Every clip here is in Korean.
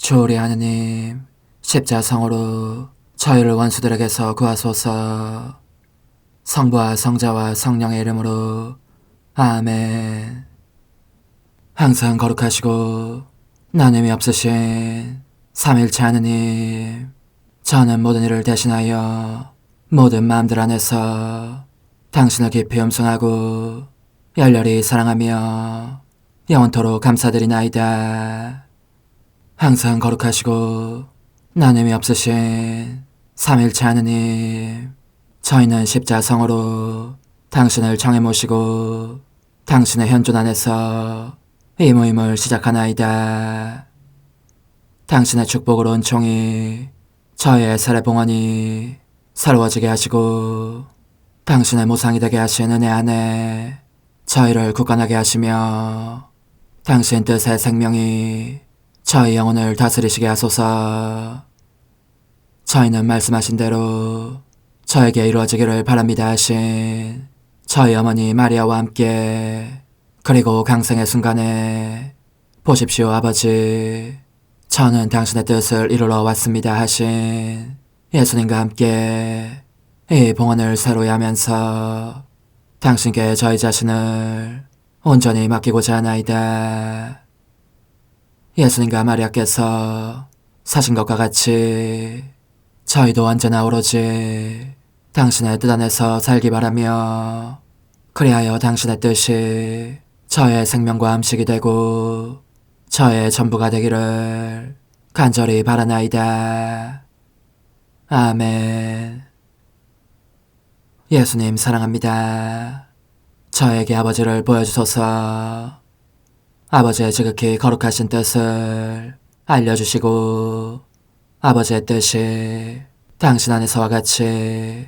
주오리 하느님, 십자성으로 저희를 원수들에게서 구하소서. 성부와 성자와 성령의 이름으로 아멘. 항상 거룩하시고 나눔이 없으신 삼일체 하느님, 저는 모든 일을 대신하여 모든 마음들 안에서 당신을 깊이 음성하고 열렬히 사랑하며 영원토록 감사드리나이다. 항상 거룩하시고 나눔이 없으신 삼일체 하느님, 저희는 십자성으로 당신을 정해 모시고 당신의 현존 안에서 이 모임을 시작하나이다. 당신의 축복으로 은총이 저희의 세례봉헌이 새로워지게 하시고 당신의 모상이 되게 하신 은혜 안에 저희를 굳건하게 하시며 당신 뜻의 생명이 저희 영혼을 다스리시게 하소서. 저희는 말씀하신 대로 저에게 이루어지기를 바랍니다 하신 저희 어머니 마리아와 함께, 그리고 강생의 순간에 보십시오 아버지, 저는 당신의 뜻을 이루러 왔습니다 하신 예수님과 함께 이 봉헌을 새로이 하면서 당신께 저희 자신을 온전히 맡기고자 하나이다. 예수님과 마리아께서 사신 것과 같이 저희도 언제나 오로지 당신의 뜻 안에서 살기 바라며, 그리하여 당신의 뜻이 저의 생명과 음식이 되고 저의 전부가 되기를 간절히 바라나이다. 아멘. 예수님 사랑합니다. 저에게 아버지를 보여주소서. 아버지의 지극히 거룩하신 뜻을 알려주시고 아버지의 뜻이 당신 안에서와 같이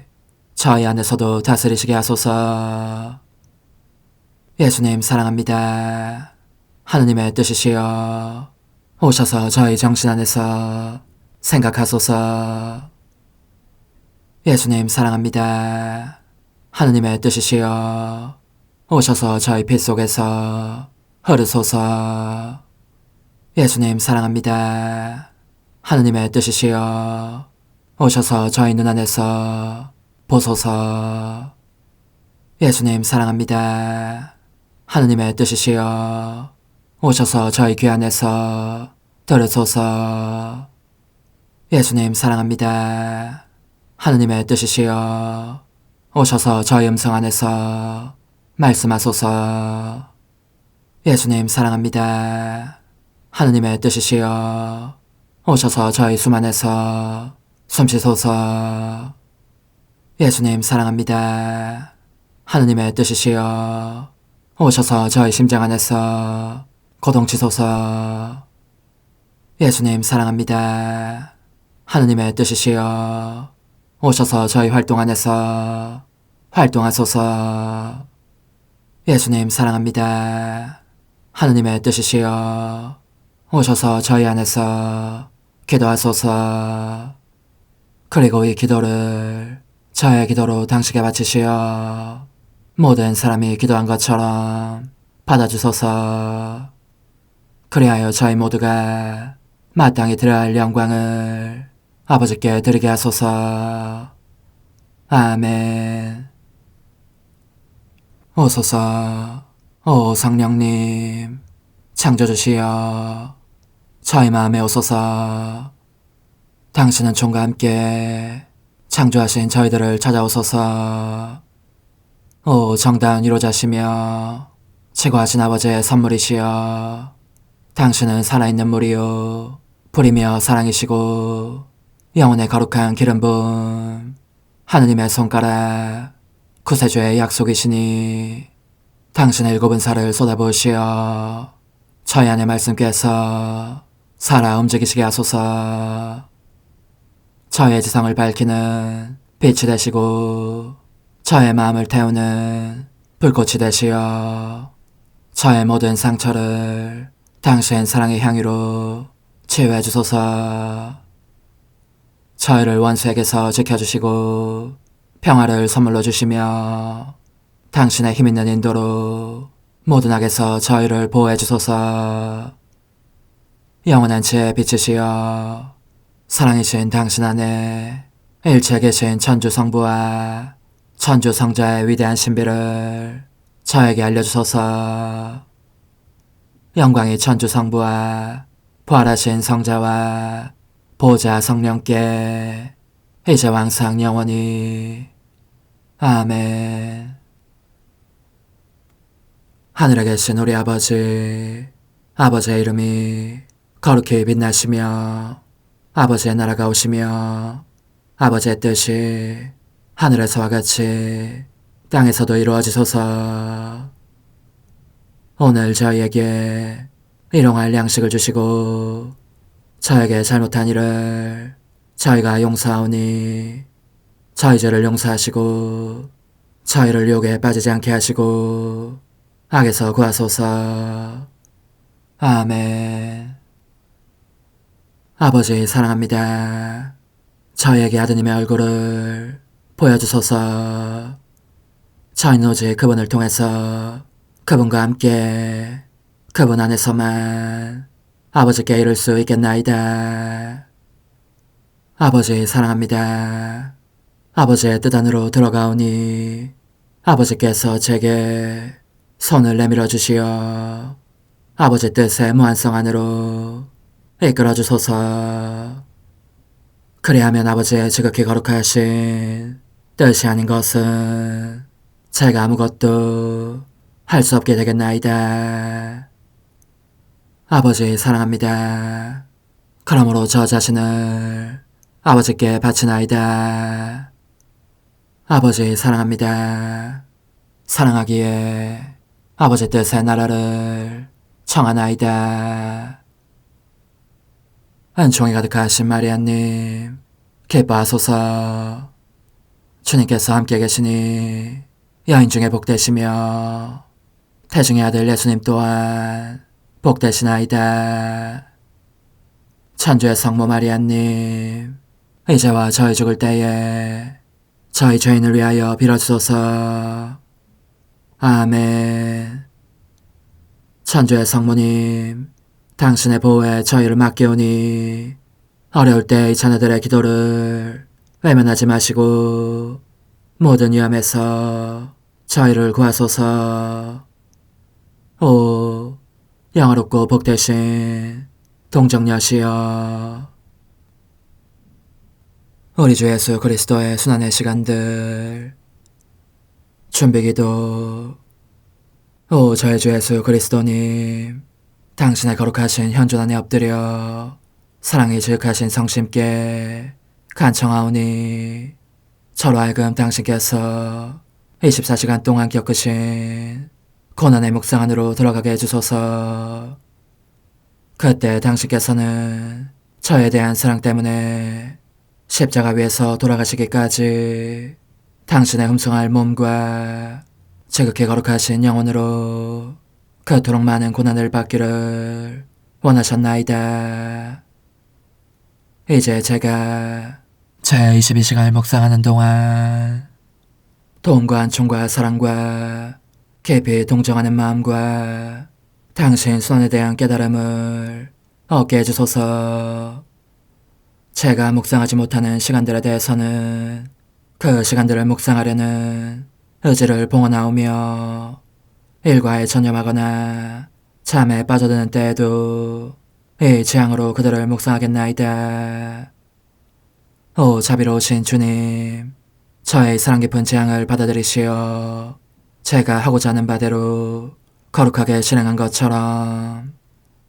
저희 안에서도 다스리시게 하소서. 예수님 사랑합니다. 하느님의 뜻이시여 오셔서 저희 정신 안에서 생각하소서. 예수님 사랑합니다. 하느님의 뜻이시여 오셔서 저희 피 속에서 흐르소서. 예수님 사랑합니다. 하느님의 뜻이시여 오셔서 저희 눈 안에서 보소서. 예수님 사랑합니다. 하느님의 뜻이시여 오셔서 저희 귀 안에서 들으소서. 예수님 사랑합니다. 하느님의 뜻이시여 오셔서 저희 음성 안에서 말씀하소서. 예수님 사랑합니다. 하느님의 뜻이시여 오셔서 저희 숨 안에서 숨쉬소서. 예수님 사랑합니다. 하느님의 뜻이시여 오셔서 저희 심장 안에서 고동치소서. 예수님 사랑합니다. 하느님의 뜻이시여 오셔서 저희 활동 안에서 활동하소서. 예수님 사랑합니다. 하느님의 뜻이시여 오셔서 저희 안에서 기도하소서. 그리고 이 기도를 저의 기도로 당신께 바치시어 모든 사람이 기도한 것처럼 받아주소서. 그리하여 저희 모두가 마땅히 드려야 할 영광을 아버지께 드리게 하소서. 아멘. 오소서. 오 성령님 창조주시여 저희 마음에 오소서. 당신은 총과 함께 창조하신 저희들을 찾아오소서. 오 정다운 위로자시며 최고하신 아버지의 선물이시여 당신은 살아있는 물이요 불이며 사랑이시고 영혼의 거룩한 기름 부음 하느님의 손가락 구세주의 약속이시니 당신의 일곱은 살을 쏟아부으시어 저희 안의 말씀께서 살아 움직이시게 하소서. 저의 지성을 밝히는 빛이 되시고 저의 마음을 태우는 불꽃이 되시어 저의 모든 상처를 당신 사랑의 향유로 치유해 주소서. 저희를 원수에게서 지켜주시고 평화를 선물로 주시며 당신의 힘있는 인도로 모든 악에서 저희를 보호해 주소서. 영원한 제 빛이시여 사랑이신 당신 안에 일체 계신 천주 성부와 천주 성자의 위대한 신비를 저에게 알려주소서. 영광이 천주 성부와 부활하신 성자와 보좌 성령께 이제와 항상 영원히 아멘. 하늘에 계신 우리 아버지, 아버지의 이름이 거룩히 빛나시며 아버지의 나라가 오시며 아버지의 뜻이 하늘에서와 같이 땅에서도 이루어지소서. 오늘 저희에게 일용할 양식을 주시고 저에게 잘못한 일을 저희가 용서하오니 저희 죄를 용서하시고 저희를 유혹에 빠지지 않게 하시고 악에서 구하소서. 아멘. 아버지 사랑합니다. 저희에게 아드님의 얼굴을 보여주소서. 저희는 오직 그분을 통해서 그분과 함께 그분 안에서만 아버지께 이룰 수 있겠나이다. 아버지 사랑합니다. 아버지의 뜻 안으로 들어가오니 아버지께서 제게 손을 내밀어 주시어 아버지 뜻의 무한성 안으로 이끌어 주소서. 그리하면 아버지의 지극히 거룩하신 뜻이 아닌 것은 제가 아무것도 할 수 없게 되겠나이다. 아버지 사랑합니다. 그러므로 저 자신을 아버지께 바치나이다. 아버지 사랑합니다. 사랑하기에 아버지 뜻의 나라를 청하나이다. 은총이 가득하신 마리아님, 기뻐하소서. 주님께서 함께 계시니 여인 중에 복되시며 태중의 아들 예수님 또한 복되시나이다. 천주의 성모 마리아님, 이제와 저희 죽을 때에 저희 죄인을 위하여 빌어주소서. 아멘. 천주의 성모님, 당신의 보호에 저희를 맡기오니 어려울 때 이 자녀들의 기도를 외면하지 마시고 모든 위험에서 저희를 구하소서. 오, 영화롭고 복되신 동정녀시여, 우리 주 예수 그리스도의 순환의 시간들 준비기도. 오 저희 주 예수 그리스도님, 당신의 거룩하신 현존 안에 엎드려 사랑이 지극하신 성심께 간청하오니 저로 하여금 당신께서 24시간 동안 겪으신 고난의 묵상 안으로 들어가게 해주소서. 그때 당신께서는 저에 대한 사랑 때문에 십자가 위에서 돌아가시기까지 당신의 흠숭할 몸과 지극히 거룩하신 영혼으로 그토록 많은 고난을 받기를 원하셨나이다. 이제 제가 제 22시간을 묵상하는 동안 도움과 안총과 사랑과 깊이 동정하는 마음과 당신 손에 대한 깨달음을 얻게 해주소서. 제가 묵상하지 못하는 시간들에 대해서는 그 시간들을 묵상하려는 의지를 봉헌하오며 일과에 전념하거나 잠에 빠져드는 때에도 이 취향으로 그들을 묵상하겠나이다. 오 자비로우신 주님, 저의 사랑 깊은 재앙을 받아들이시어 제가 하고자 하는 바대로 거룩하게 실행한 것처럼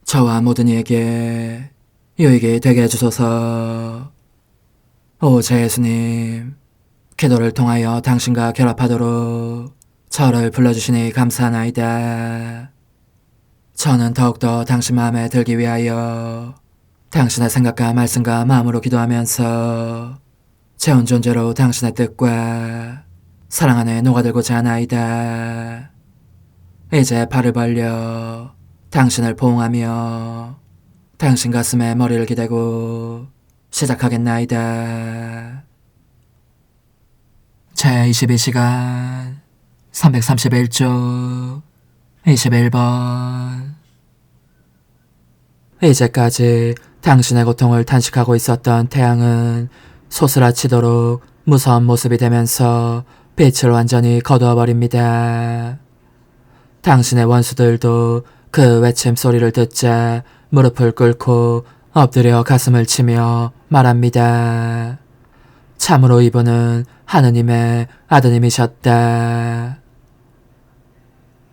저와 모든 이에게 유익이 되게 해주소서. 오 제 예수님, 기도를 통하여 당신과 결합하도록 저를 불러주시니 감사하나이다. 저는 더욱더 당신 마음에 들기 위하여 당신의 생각과 말씀과 마음으로 기도하면서 재혼 존재로 당신의 뜻과 사랑 안에 녹아들고자 하나이다. 이제 팔을 벌려 당신을 포옹하며 당신 가슴에 머리를 기대고 시작하겠나이다. 제 22시간 331쪽 21번. 이제까지 당신의 고통을 탄식하고 있었던 태양은 소스라치도록 무서운 모습이 되면서 빛을 완전히 거두어버립니다. 당신의 원수들도 그 외침 소리를 듣자 무릎을 꿇고 엎드려 가슴을 치며 말합니다. 참으로 이분은 하느님의 아드님이셨다.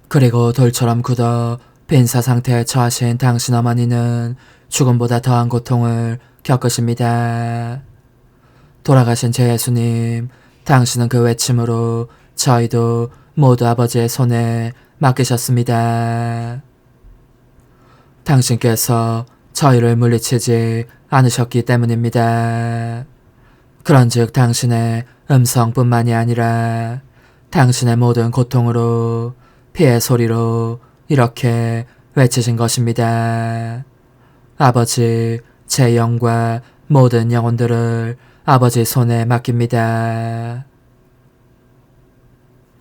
그리고 돌처럼 굳어 빈사 상태에 처하신 당신 어머니는 죽음보다 더한 고통을 겪으십니다. 돌아가신 제 예수님, 당신은 그 외침으로 저희도 모두 아버지의 손에 맡기셨습니다. 당신께서 저희를 물리치지 않으셨기 때문입니다. 그런즉 당신의 음성뿐만이 아니라 당신의 모든 고통으로 피의 소리로 이렇게 외치신 것입니다. 아버지, 제 영과 모든 영혼들을 아버지 손에 맡깁니다.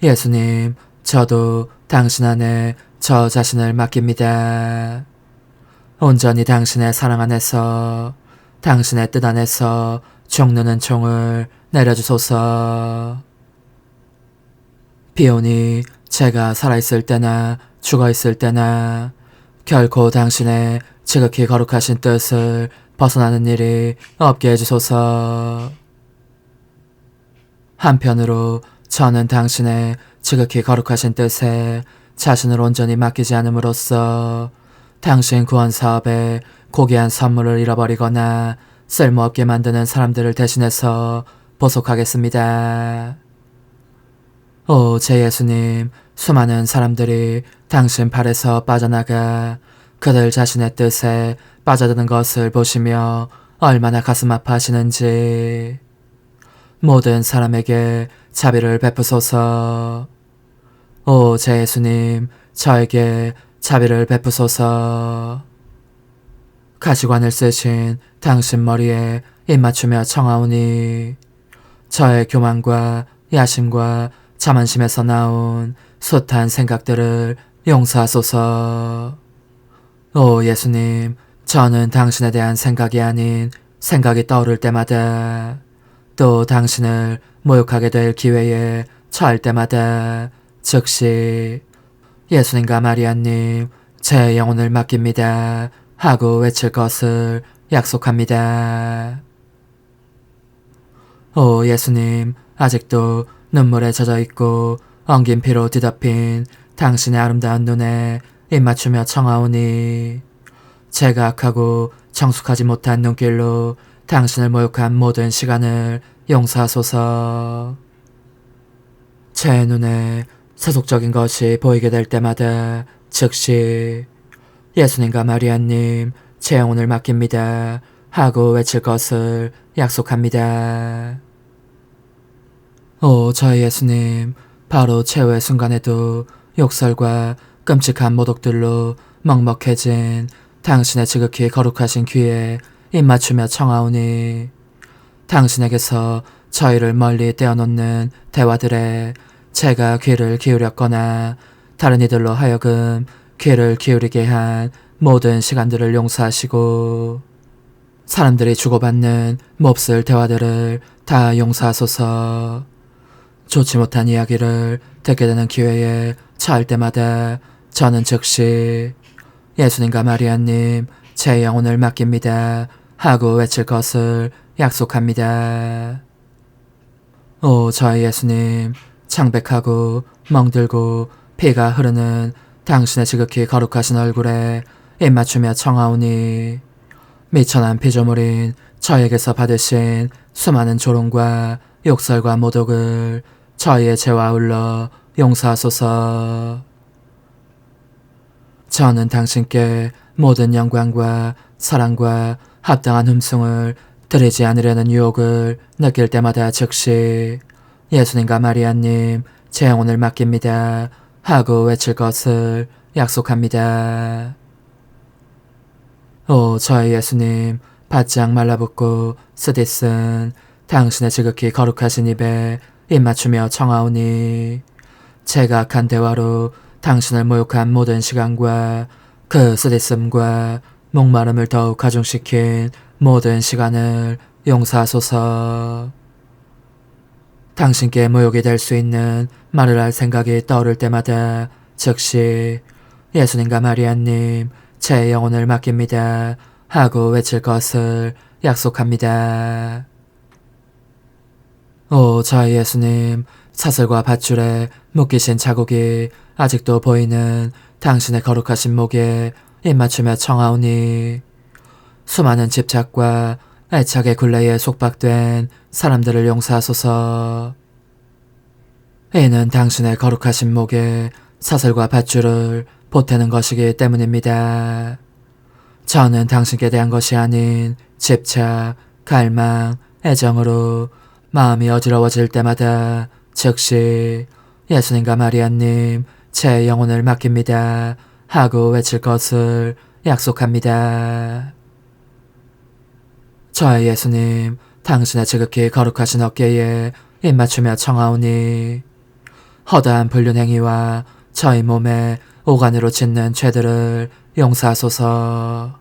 예수님, 저도 당신 안에 저 자신을 맡깁니다. 온전히 당신의 사랑 안에서, 당신의 뜻 안에서 죽는 은총을 내려주소서. 비오니 제가 살아있을 때나 죽어있을 때나 결코 당신의 지극히 거룩하신 뜻을 벗어나는 일이 없게 해주소서. 한편으로 저는 당신의 지극히 거룩하신 뜻에 자신을 온전히 맡기지 않음으로써 당신 구원 사업에 고귀한 선물을 잃어버리거나 쓸모없게 만드는 사람들을 대신해서 보속하겠습니다. 오, 제 예수님, 수많은 사람들이 당신 팔에서 빠져나가 그들 자신의 뜻에 빠져드는 것을 보시며 얼마나 가슴 아파하시는지. 모든 사람에게 자비를 베푸소서. 오, 제 예수님, 저에게 자비를 베푸소서. 가시관을 쓰신 당신 머리에 입맞추며 청하오니 저의 교만과 야심과 자만심에서 나온 숱한 생각들을 용서하소서. 오 예수님, 저는 당신에 대한 생각이 아닌 생각이 떠오를 때마다 또 당신을 모욕하게 될 기회에 처할 때마다 즉시 예수님과 마리아님, 제 영혼을 맡깁니다 하고 외칠 것을 약속합니다. 오 예수님, 아직도 눈물에 젖어있고 엉긴 피로 뒤덮인 당신의 아름다운 눈에 입맞추며 청하오니 제가 악하고 정숙하지 못한 눈길로 당신을 모욕한 모든 시간을 용서하소서. 제 눈에 세속적인 것이 보이게 될 때마다 즉시 예수님과 마리아님, 제 영혼을 맡깁니다 하고 외칠 것을 약속합니다. 오 저희 예수님, 바로 최후의 순간에도 욕설과 끔찍한 모독들로 먹먹해진 당신의 지극히 거룩하신 귀에 입맞추며 청하오니 당신에게서 저희를 멀리 떼어놓는 대화들에 제가 귀를 기울였거나 다른 이들로 하여금 귀를 기울이게 한 모든 시간들을 용서하시고 사람들이 주고받는 몹쓸 대화들을 다 용서하소서. 좋지 못한 이야기를 듣게 되는 기회에 처할 때마다 저는 즉시 예수님과 마리아님, 제 영혼을 맡깁니다 하고 외칠 것을 약속합니다. 오 저희 예수님, 창백하고 멍들고 피가 흐르는 당신의 지극히 거룩하신 얼굴에 입맞추며 청하오니 미천한 피조물인 저에게서 받으신 수많은 조롱과 욕설과 모독을 저희의 죄와 아울러 용서하소서. 저는 당신께 모든 영광과 사랑과 합당한 흠숭을 드리지 않으려는 유혹을 느낄 때마다 즉시 예수님과 마리아님, 제 영혼을 맡깁니다 하고 외칠 것을 약속합니다. 오 저의 예수님, 바짝 말라붙고 쓰디쓴 당신의 지극히 거룩하신 입에 입맞추며 청하오니 제가 악한 대화로 당신을 모욕한 모든 시간과 그 쓰디씀과 목마름을 더욱 가중시킨 모든 시간을 용서하소서. 당신께 모욕이 될 수 있는 말을 할 생각이 떠오를 때마다 즉시 예수님과 마리아님 제 영혼을 맡깁니다 하고 외칠 것을 약속합니다. 오 저희 예수님, 사슬과 밧줄에 묶이신 자국이 아직도 보이는 당신의 거룩하신 목에 입맞추며 청하오니 수많은 집착과 애착의 굴레에 속박된 사람들을 용서하소서. 이는 당신의 거룩하신 목에 사슬과 밧줄을 보태는 것이기 때문입니다. 저는 당신께 대한 것이 아닌 집착, 갈망, 애정으로 마음이 어지러워질 때마다 즉시 예수님과 마리아님 제 영혼을 맡깁니다 하고 외칠 것을 약속합니다. 저의 예수님, 당신의 지극히 거룩하신 어깨에 입맞추며 청하오니 허다한 불륜행위와 저희 몸에 오간으로 짓는 죄들을 용서하소서.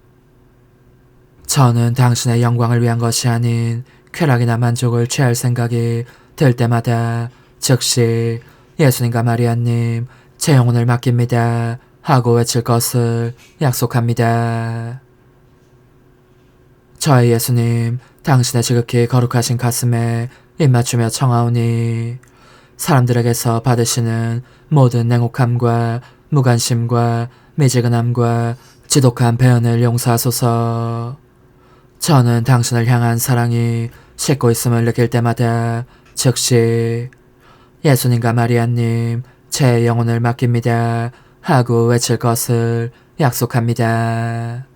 저는 당신의 영광을 위한 것이 아닌 쾌락이나 만족을 취할 생각이 들 때마다 즉시 예수님과 마리아님 제 영혼을 맡깁니다 하고 외칠 것을 약속합니다. 저의 예수님, 당신의 지극히 거룩하신 가슴에 입맞추며 청하오니 사람들에게서 받으시는 모든 냉혹함과 무관심과 미지근함과 지독한 배은을 용서하소서. 저는 당신을 향한 사랑이 싣고 있음을 느낄 때마다 즉시 예수님과 마리아님 제 영혼을 맡깁니다 하고 외칠 것을 약속합니다.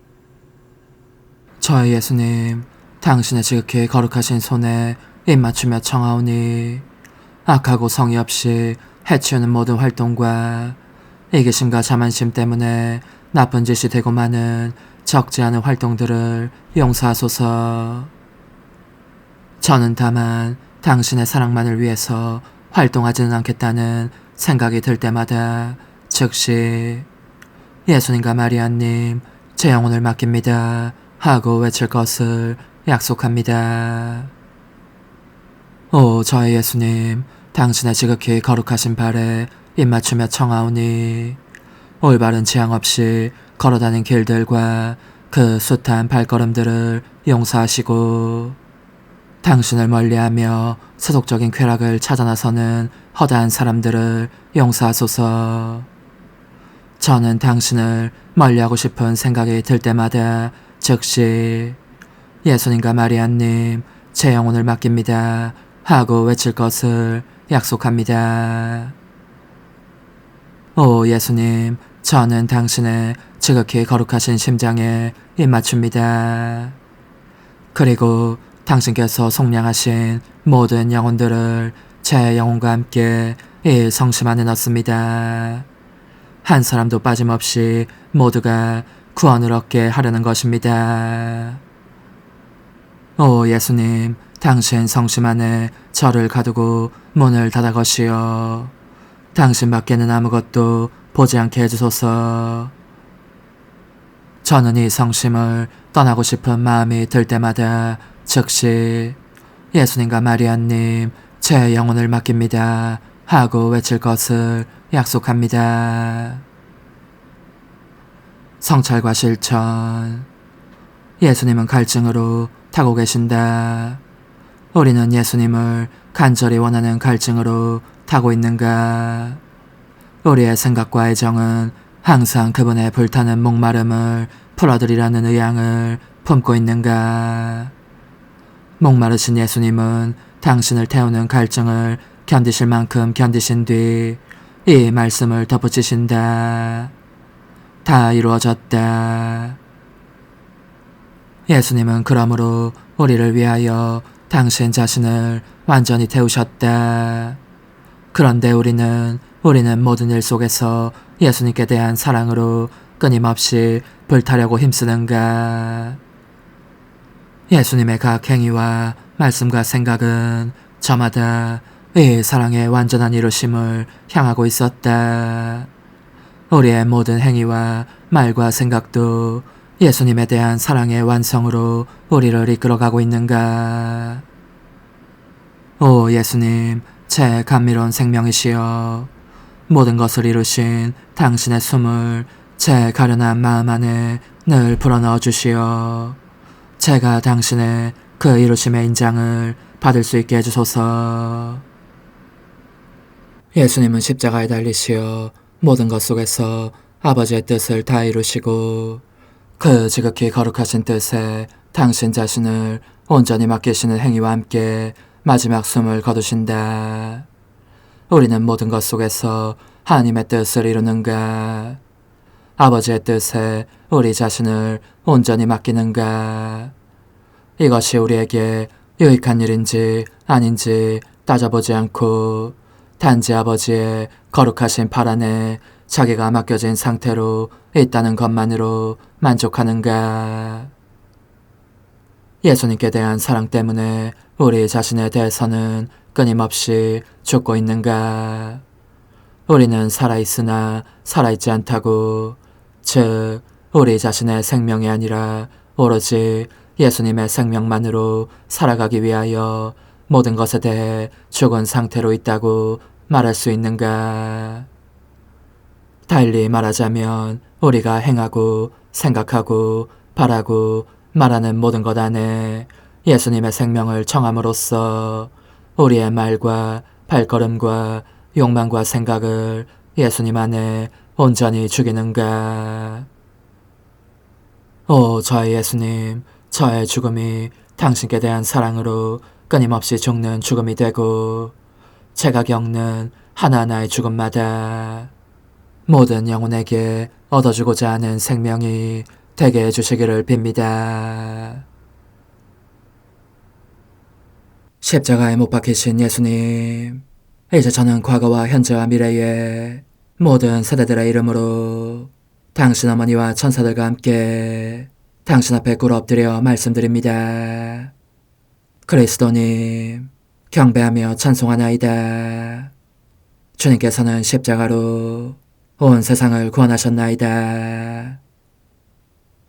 저의 예수님, 당신의 지극히 거룩하신 손에 입맞추며 청하오니 악하고 성의 없이 해치우는 모든 활동과 이기심과 자만심 때문에 나쁜 짓이 되고 마는 적지 않은 활동들을 용서하소서. 저는 다만 당신의 사랑만을 위해서 활동하지는 않겠다는 생각이 들 때마다 즉시 예수님과 마리아님 제 영혼을 맡깁니다 하고 외칠 것을 약속합니다. 오 저의 예수님, 당신의 지극히 거룩하신 발에 입맞추며 청하오니 올바른 지향 없이 걸어다닌 길들과 그 숱한 발걸음들을 용서하시고 당신을 멀리하며 세속적인 쾌락을 찾아 나서는 허다한 사람들을 용서하소서. 저는 당신을 멀리하고 싶은 생각이 들 때마다 즉시 예수님과 마리아님 제 영혼을 맡깁니다 하고 외칠 것을 약속합니다. 오 예수님, 저는 당신의 지극히 거룩하신 심장에 입맞춥니다. 그리고 당신께서 속량하신 모든 영혼들을 제 영혼과 함께 이 성심 안에 넣습니다. 한 사람도 빠짐없이 모두가 구원을 얻게 하려는 것입니다. 오 예수님, 당신 성심 안에 저를 가두고 문을 닫아 거시어 당신 밖에는 아무것도 보지 않게 해주소서. 저는 이 성심을 떠나고 싶은 마음이 들 때마다 즉시 예수님과 마리아님 제 영혼을 맡깁니다 하고 외칠 것을 약속합니다. 성찰과 실천. 예수님은 갈증으로 타고 계신다. 우리는 예수님을 간절히 원하는 갈증으로 타고 있는가? 우리의 생각과 애정은 항상 그분의 불타는 목마름을 풀어드리라는 의향을 품고 있는가? 목마르신 예수님은 당신을 태우는 갈증을 견디실 만큼 견디신 뒤 이 말씀을 덧붙이신다. 다 이루어졌다. 예수님은 그러므로 우리를 위하여 당신 자신을 완전히 태우셨다. 그런데 우리는 모든 일 속에서 예수님께 대한 사랑으로 끊임없이 불타려고 힘쓰는가? 예수님의 각 행위와 말씀과 생각은 저마다 이 사랑의 완전한 이루심을 향하고 있었다. 우리의 모든 행위와 말과 생각도 예수님에 대한 사랑의 완성으로 우리를 이끌어가고 있는가? 오 예수님, 제 감미로운 생명이시여, 모든 것을 이루신 당신의 숨을 제 가련한 마음 안에 늘 불어넣어 주시어 제가 당신의 그 이루심의 인장을 받을 수 있게 해주소서. 예수님은 십자가에 달리시어 모든 것 속에서 아버지의 뜻을 다 이루시고 그 지극히 거룩하신 뜻에 당신 자신을 온전히 맡기시는 행위와 함께 마지막 숨을 거두신다. 우리는 모든 것 속에서 하나님의 뜻을 이루는가? 아버지의 뜻에 우리 자신을 온전히 맡기는가? 이것이 우리에게 유익한 일인지 아닌지 따져보지 않고 단지 아버지의 거룩하신 발 안에 자기가 맡겨진 상태로 있다는 것만으로 만족하는가? 예수님께 대한 사랑 때문에 우리 자신에 대해서는 끊임없이 죽고 있는가? 우리는 살아있으나 살아있지 않다고, 즉 우리 자신의 생명이 아니라 오로지 예수님의 생명만으로 살아가기 위하여 모든 것에 대해 죽은 상태로 있다고 말할 수 있는가? 달리 말하자면 우리가 행하고 생각하고 바라고 말하는 모든 것 안에 예수님의 생명을 청함으로써 우리의 말과 발걸음과 욕망과 생각을 예수님 안에 온전히 죽이는가? 오 저의 예수님, 저의 죽음이 당신께 대한 사랑으로 끊임없이 죽는 죽음이 되고 제가 겪는 하나하나의 죽음마다 모든 영혼에게 얻어주고자 하는 생명이 되게 해주시기를 빕니다. 십자가에 못 박히신 예수님, 이제 저는 과거와 현재와 미래의 모든 세대들의 이름으로 당신 어머니와 천사들과 함께 당신 앞에 꿇어 엎드려 말씀드립니다. 그리스도님, 경배하며 찬송하나이다. 주님께서는 십자가로 온 세상을 구원하셨나이다.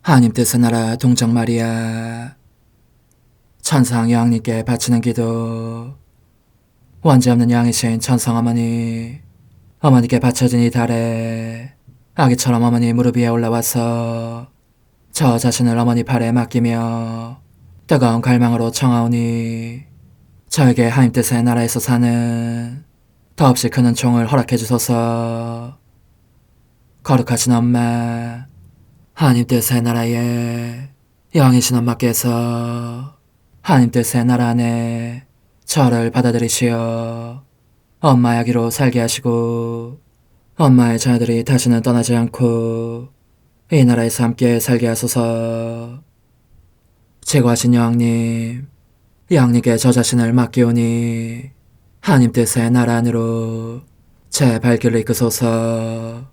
하나님 뜻의 나라 동정 마리아, 천상 여왕님께 바치는 기도. 원죄 없는 양이신 천상 어머니, 어머니께 바쳐진 이 달에 아기처럼 어머니 무릎 위에 올라와서 저 자신을 어머니 팔에 맡기며 뜨거운 갈망으로 청하오니 저에게 하나님 뜻의 나라에서 사는 더없이 큰 은총을 허락해 주소서. 거룩하신 엄마, 하나님 뜻의 나라에 영이신 엄마께서 하나님 뜻의 나라 안에 저를 받아들이시어 엄마의 아기로 살게 하시고 엄마의 자녀들이 다시는 떠나지 않고 이 나라에서 함께 살게 하소서. 제거하신 여왕님, 여왕님께 저 자신을 맡기오니 하나님 뜻의 나라 안으로 제 발길을 이끄소서.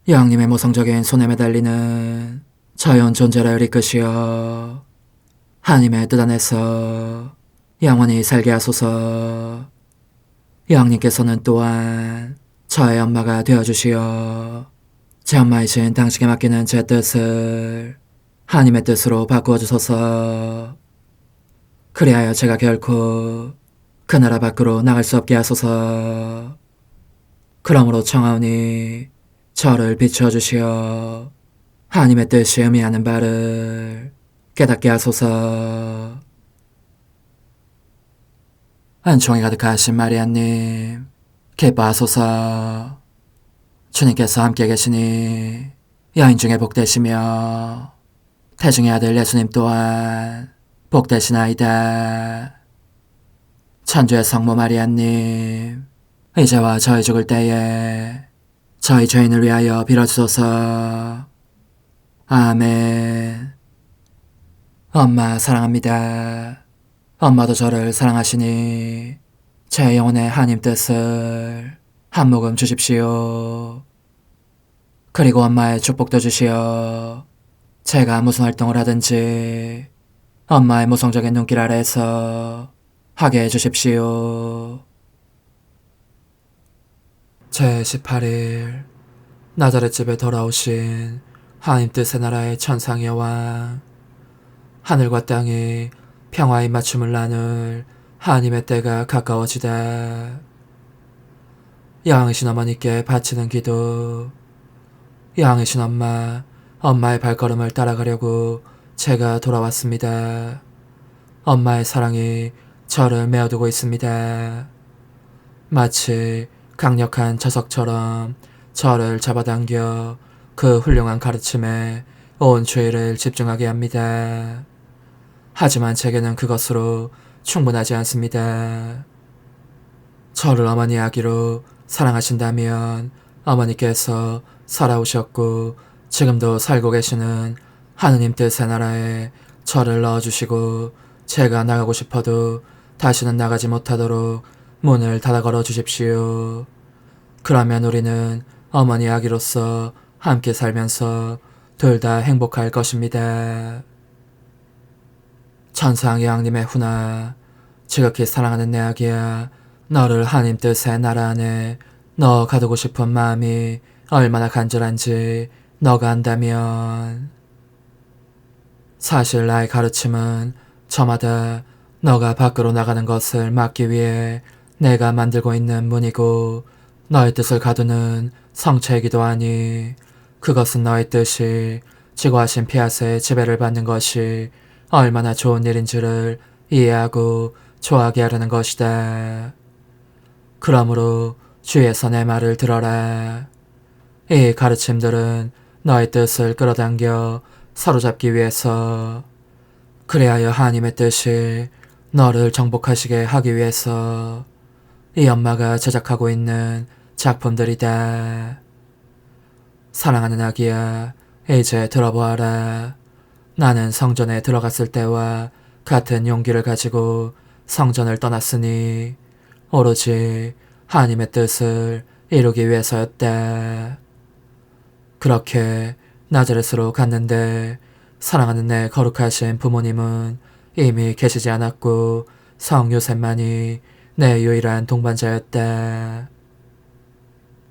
여왕님의 모성적인 손에 매달리는 자연 존재를 이끄시어 하나님의 뜻 안에서 영원히 살게 하소서. 여왕님께서는 또한 저의 엄마가 되어주시어 제 엄마이신 당신께 맡기는 제 뜻을 하나님의 뜻으로 바꾸어 주소서. 그리하여 제가 결코 그 나라 밖으로 나갈 수 없게 하소서. 그러므로 청하오니 저를 비추어 주시어 하나님의 뜻이 의미하는 바를 깨닫게 하소서. 은총이 가득하신 마리아님, 기뻐하소서. 주님께서 함께 계시니 여인 중에 복되시며 태중의 아들 예수님 또한 복되시나이다. 천주의 성모 마리아님, 이제와 저희 죽을 때에 저희 죄인을 위하여 빌어주소서. 아멘. 엄마 사랑합니다. 엄마도 저를 사랑하시니 제 영혼의 하나님 뜻을 한 모금 주십시오. 그리고 엄마의 축복도 주시어 제가 무슨 활동을 하든지 엄마의 모성적인 눈길 아래에서 하게 해주십시오. 제18일 나자렛 집에 돌아오신 하나님 뜻의 나라의 천상 여왕. 하늘과 땅이 평화의 맞춤을 나눌 하나님의 때가 가까워지다. 여왕이신 어머니께 바치는 기도. 여왕이신 엄마, 엄마의 발걸음을 따라가려고 제가 돌아왔습니다. 엄마의 사랑이 저를 메어두고 있습니다. 마치 강력한 자석처럼 저를 잡아당겨 그 훌륭한 가르침에 온 주의를 집중하게 합니다. 하지만 제게는 그것으로 충분하지 않습니다. 저를 어머니 아기로 사랑하신다면 어머니께서 살아오셨고 지금도 살고 계시는 하느님 뜻의 나라에 저를 넣어주시고 제가 나가고 싶어도 다시는 나가지 못하도록 문을 닫아 걸어 주십시오. 그러면 우리는 어머니 아기로서 함께 살면서 둘 다 행복할 것입니다. 천상 여왕님의 훈아, 지극히 사랑하는 내 아기야, 너를 하나님 뜻의 나라 안에 넣어 가두고 싶은 마음이 얼마나 간절한지 너가 안다면. 사실 나의 가르침은 저마다 너가 밖으로 나가는 것을 막기 위해 내가 만들고 있는 문이고 너의 뜻을 가두는 성체이기도 하니 그것은 너의 뜻이 지고하신 피아스의 지배를 받는 것이 얼마나 좋은 일인지를 이해하고 좋아하게 하려는 것이다. 그러므로 주위에서 내 말을 들어라. 이 가르침들은 너의 뜻을 끌어당겨 사로잡기 위해서, 그리하여 하나님의 뜻이 너를 정복하시게 하기 위해서 이 엄마가 제작하고 있는 작품들이다. 사랑하는 아기야, 이제 들어보아라. 나는 성전에 들어갔을 때와 같은 용기를 가지고 성전을 떠났으니 오로지 하나님의 뜻을 이루기 위해서였다. 그렇게 나자렛으로 갔는데 사랑하는 내 거룩하신 부모님은 이미 계시지 않았고 성 요셉만이 내 유일한 동반자였다.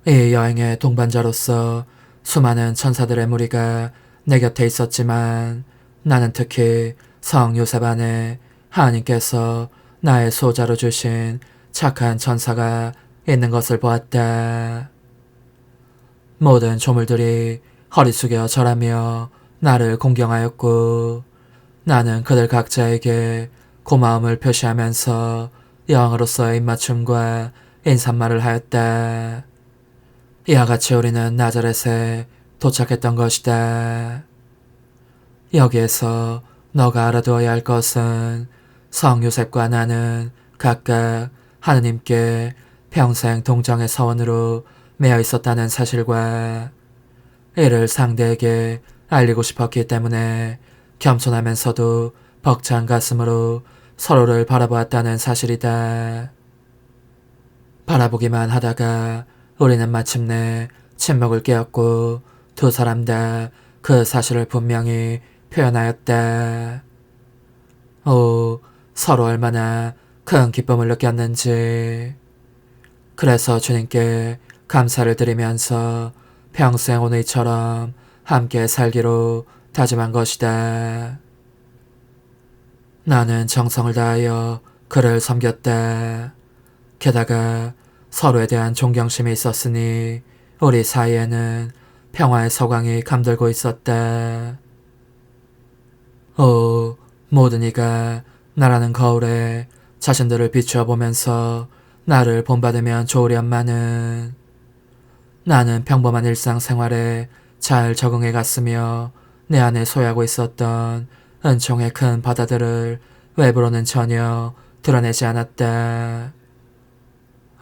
이 여행의 동반자로서 수많은 천사들의 무리가 내 곁에 있었지만 나는 특히 성 요셉 안에 하나님께서 나의 소자로 주신 착한 천사가 있는 것을 보았다. 모든 조물들이 허리 숙여 절하며 나를 공경하였고 나는 그들 각자에게 고마움을 표시하면서 여왕으로서의 입맞춤과 인사말을 하였다. 이와 같이 우리는 나자렛에 도착했던 것이다. 여기에서 너가 알아두어야 할 것은 성 요셉과 나는 각각 하느님께 평생 동정의 서원으로 매여 있었다는 사실과 이를 상대에게 알리고 싶었기 때문에 겸손하면서도 벅찬 가슴으로 서로를 바라보았다는 사실이다. 바라보기만 하다가 우리는 마침내 침묵을 깨었고 두 사람 다 그 사실을 분명히 표현하였다. 오, 서로 얼마나 큰 기쁨을 느꼈는지. 그래서 주님께 감사를 드리면서 평생 오늘처럼 함께 살기로 다짐한 것이다. 나는 정성을 다하여 그를 섬겼다. 게다가 서로에 대한 존경심이 있었으니 우리 사이에는 평화의 서광이 감돌고 있었다. 오, 모든 이가 나라는 거울에 자신들을 비추어 보면서 나를 본받으면 좋으련마는. 나는 평범한 일상생활에 잘 적응해 갔으며 내 안에 소유하고 있었던 은총의 큰 바다들을 외부로는 전혀 드러내지 않았다.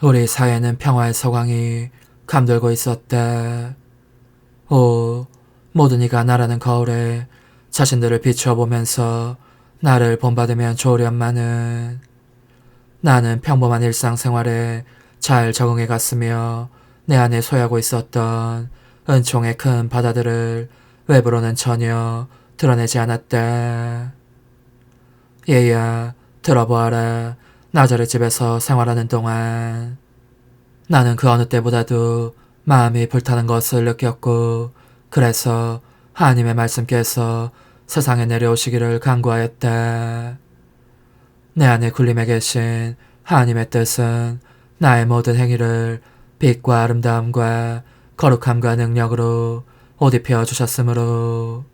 우리 사회는 평화의 서광이 감돌고 있었다. 오, 모든 이가 나라는 거울에 자신들을 비추어 보면서 나를 본받으면 좋으련마는. 나는 평범한 일상생활에 잘 적응해 갔으며 내 안에 소유하고 있었던 은총의 큰 바다들을 외부로는 전혀 드러내지 않았다. 얘야, 들어보아라. 나자렛 집에서 생활하는 동안 나는 그 어느 때보다도 마음이 불타는 것을 느꼈고 그래서 하나님의 말씀께서 세상에 내려오시기를 간구하였다. 내 안에 군림해 계신 하나님의 뜻은 나의 모든 행위를 빛과 아름다움과 거룩함과 능력으로 옷 입혀 주셨으므로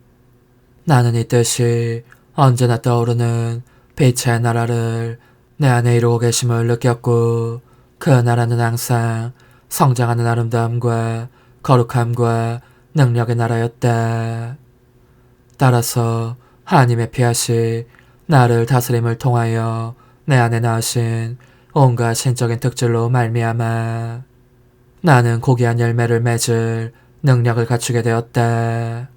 나는 이 뜻이 언제나 떠오르는 빛의 나라를 내 안에 이루고 계심을 느꼈고, 그 나라는 항상 성장하는 아름다움과 거룩함과 능력의 나라였다. 따라서 하나님의 피하시 나를 다스림을 통하여 내 안에 낳으신 온갖 신적인 특질로 말미암아 나는 고귀한 열매를 맺을 능력을 갖추게 되었다.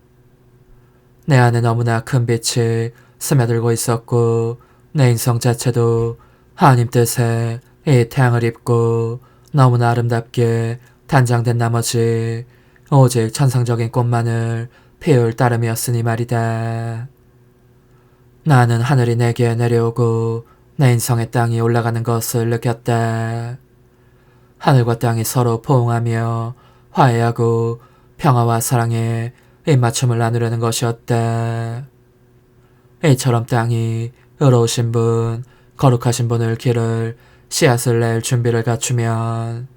내 안에 너무나 큰 빛이 스며들고 있었고, 내 인성 자체도 하나님 뜻에 이 태양을 입고 너무나 아름답게 단장된 나머지 오직 천상적인 꽃만을 피울 따름이었으니 말이다. 나는 하늘이 내게 내려오고 내 인성의 땅이 올라가는 것을 느꼈다. 하늘과 땅이 서로 포옹하며 화해하고 평화와 사랑에 입맞춤을 나누려는 것이었다. 이처럼 땅이 의로우신 분, 거룩하신 분을 기를 씨앗을 낼 준비를 갖추면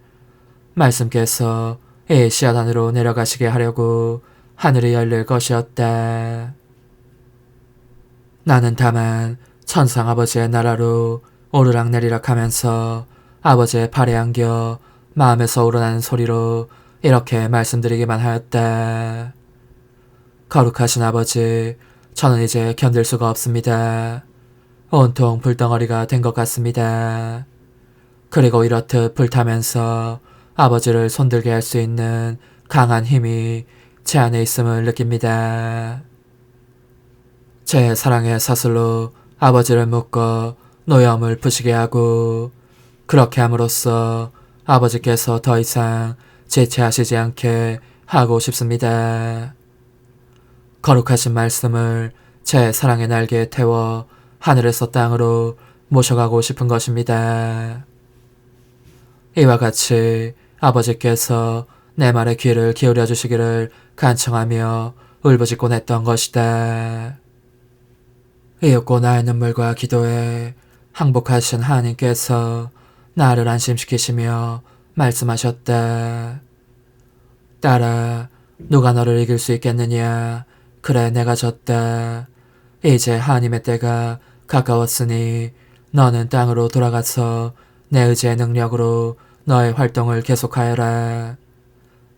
말씀께서 이 씨앗 안으로 내려가시게 하려고 하늘이 열릴 것이었다. 나는 다만 천상 아버지의 나라로 오르락내리락 하면서 아버지의 팔에 안겨 마음에서 우러나는 소리로 이렇게 말씀드리기만 하였다. 거룩하신 아버지, 저는 이제 견딜 수가 없습니다. 온통 불덩어리가 된 것 같습니다. 그리고 이렇듯 불타면서 아버지를 손들게 할 수 있는 강한 힘이 제 안에 있음을 느낍니다. 제 사랑의 사슬로 아버지를 묶어 노여움을 푸시게 하고, 그렇게 함으로써 아버지께서 더 이상 지체하시지 않게 하고 싶습니다. 거룩하신 말씀을 제 사랑의 날개에 태워 하늘에서 땅으로 모셔가고 싶은 것입니다. 이와 같이 아버지께서 내 말에 귀를 기울여 주시기를 간청하며 울부짖곤 했던 것이다. 이윽고 나의 눈물과 기도에 항복하신 하나님께서 나를 안심시키시며 말씀하셨다. 딸아, 누가 너를 이길 수 있겠느냐? 그래, 내가 졌다. 이제 하나님의 때가 가까웠으니 너는 땅으로 돌아가서 내 의지의 능력으로 너의 활동을 계속하여라.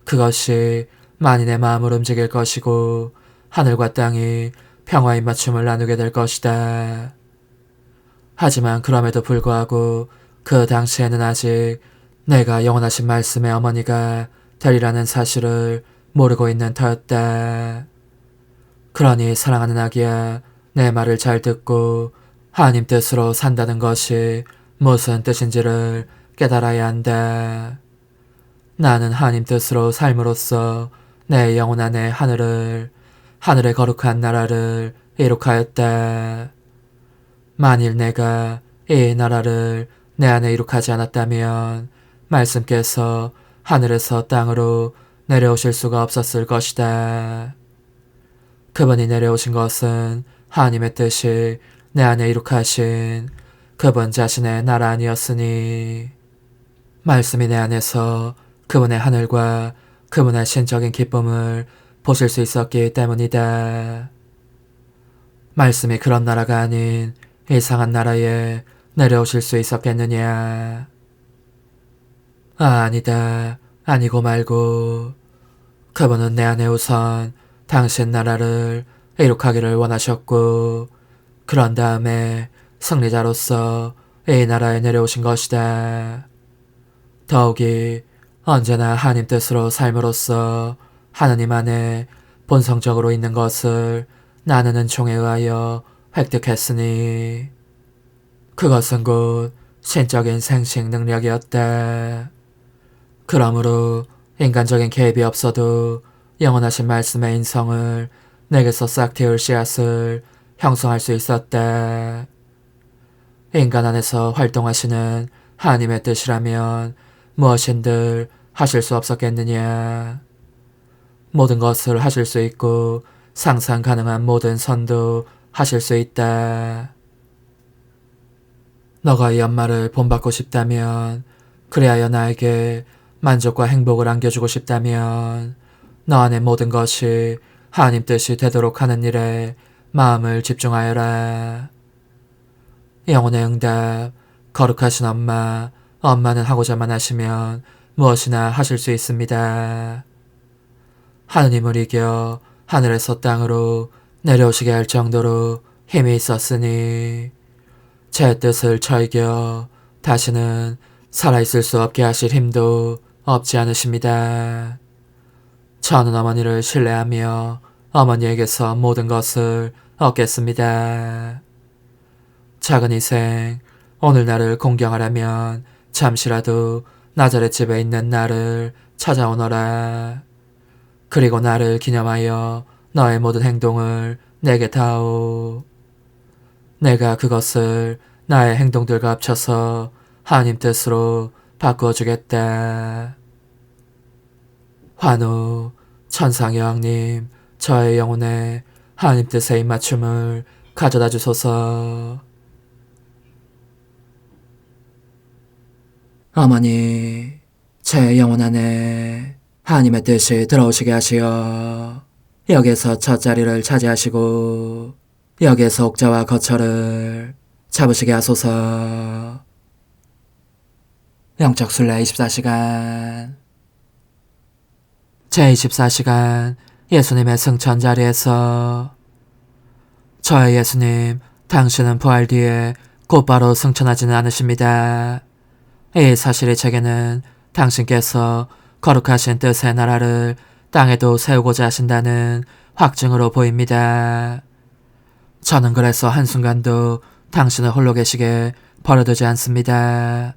그것이 만인의 마음을 움직일 것이고 하늘과 땅이 평화의 맞춤을 나누게 될 것이다. 하지만 그럼에도 불구하고 그 당시에는 아직 내가 영원하신 말씀의 어머니가 되리라는 사실을 모르고 있는 터였다. 그러니 사랑하는 아기야, 내 말을 잘 듣고 하나님 뜻으로 산다는 것이 무슨 뜻인지를 깨달아야 한다. 나는 하나님 뜻으로 삶으로써 내 영혼 안의 하늘의 거룩한 나라를 이룩하였다. 만일 내가 이 나라를 내 안에 이룩하지 않았다면 말씀께서 하늘에서 땅으로 내려오실 수가 없었을 것이다. 그분이 내려오신 것은 하나님의 뜻이 내 안에 이룩하신 그분 자신의 나라 아니었으니, 말씀이 내 안에서 그분의 하늘과 그분의 신적인 기쁨을 보실 수 있었기 때문이다. 말씀이 그런 나라가 아닌 이상한 나라에 내려오실 수 있었겠느냐? 아니다. 아니고 말고 그분은 내 안에 우선 당신 나라를 이룩하기를 원하셨고, 그런 다음에 승리자로서 이 나라에 내려오신 것이다. 더욱이 언제나 하나님 뜻으로 삶으로써 하나님 안에 본성적으로 있는 것을 나는 은총에 의하여 획득했으니 그것은 곧 신적인 생식 능력이었다. 그러므로 인간적인 개입이 없어도 영원하신 말씀의 인성을 내게서 싹 틔울 씨앗을 형성할 수 있었다. 인간 안에서 활동하시는 하나님의 뜻이라면 무엇인들 하실 수 없었겠느냐. 모든 것을 하실 수 있고 상상 가능한 모든 선도 하실 수 있다. 너가 이 엄마를 본받고 싶다면, 그리하여 나에게 만족과 행복을 안겨주고 싶다면 너 안의 모든 것이 하나님 뜻이 되도록 하는 일에 마음을 집중하여라. 영혼의 응답. 거룩하신 엄마, 엄마는 하고자만 하시면 무엇이나 하실 수 있습니다. 하느님을 이겨 하늘에서 땅으로 내려오시게 할 정도로 힘이 있었으니 제 뜻을 저이겨 다시는 살아있을 수 없게 하실 힘도 없지 않으십니다. 저는 어머니를 신뢰하며 어머니에게서 모든 것을 얻겠습니다. 작은 희생, 오늘 나를 공경하려면 잠시라도 나자렛 집에 있는 나를 찾아오너라. 그리고 나를 기념하여 너의 모든 행동을 내게 다오. 내가 그것을 나의 행동들과 합쳐서 하나님 뜻으로 바꾸어주겠다. 환우, 천상의 왕님, 저의 영혼에 하나님 뜻의 입맞춤을 가져다 주소서. 어머니, 제 영혼 안에 하나님의 뜻이 들어오시게 하시어 여기에서 첫 자리를 차지하시고 여기에서 옥자와 거처를 잡으시게 하소서. 영적 순례 24시간. 제24시간 예수님의 승천 자리에서. 저의 예수님, 당신은 부활 뒤에 곧바로 승천하지는 않으십니다. 이 사실이 제게는 당신께서 거룩하신 뜻의 나라를 땅에도 세우고자 하신다는 확증으로 보입니다. 저는 그래서 한순간도 당신을 홀로 계시게 버려두지 않습니다.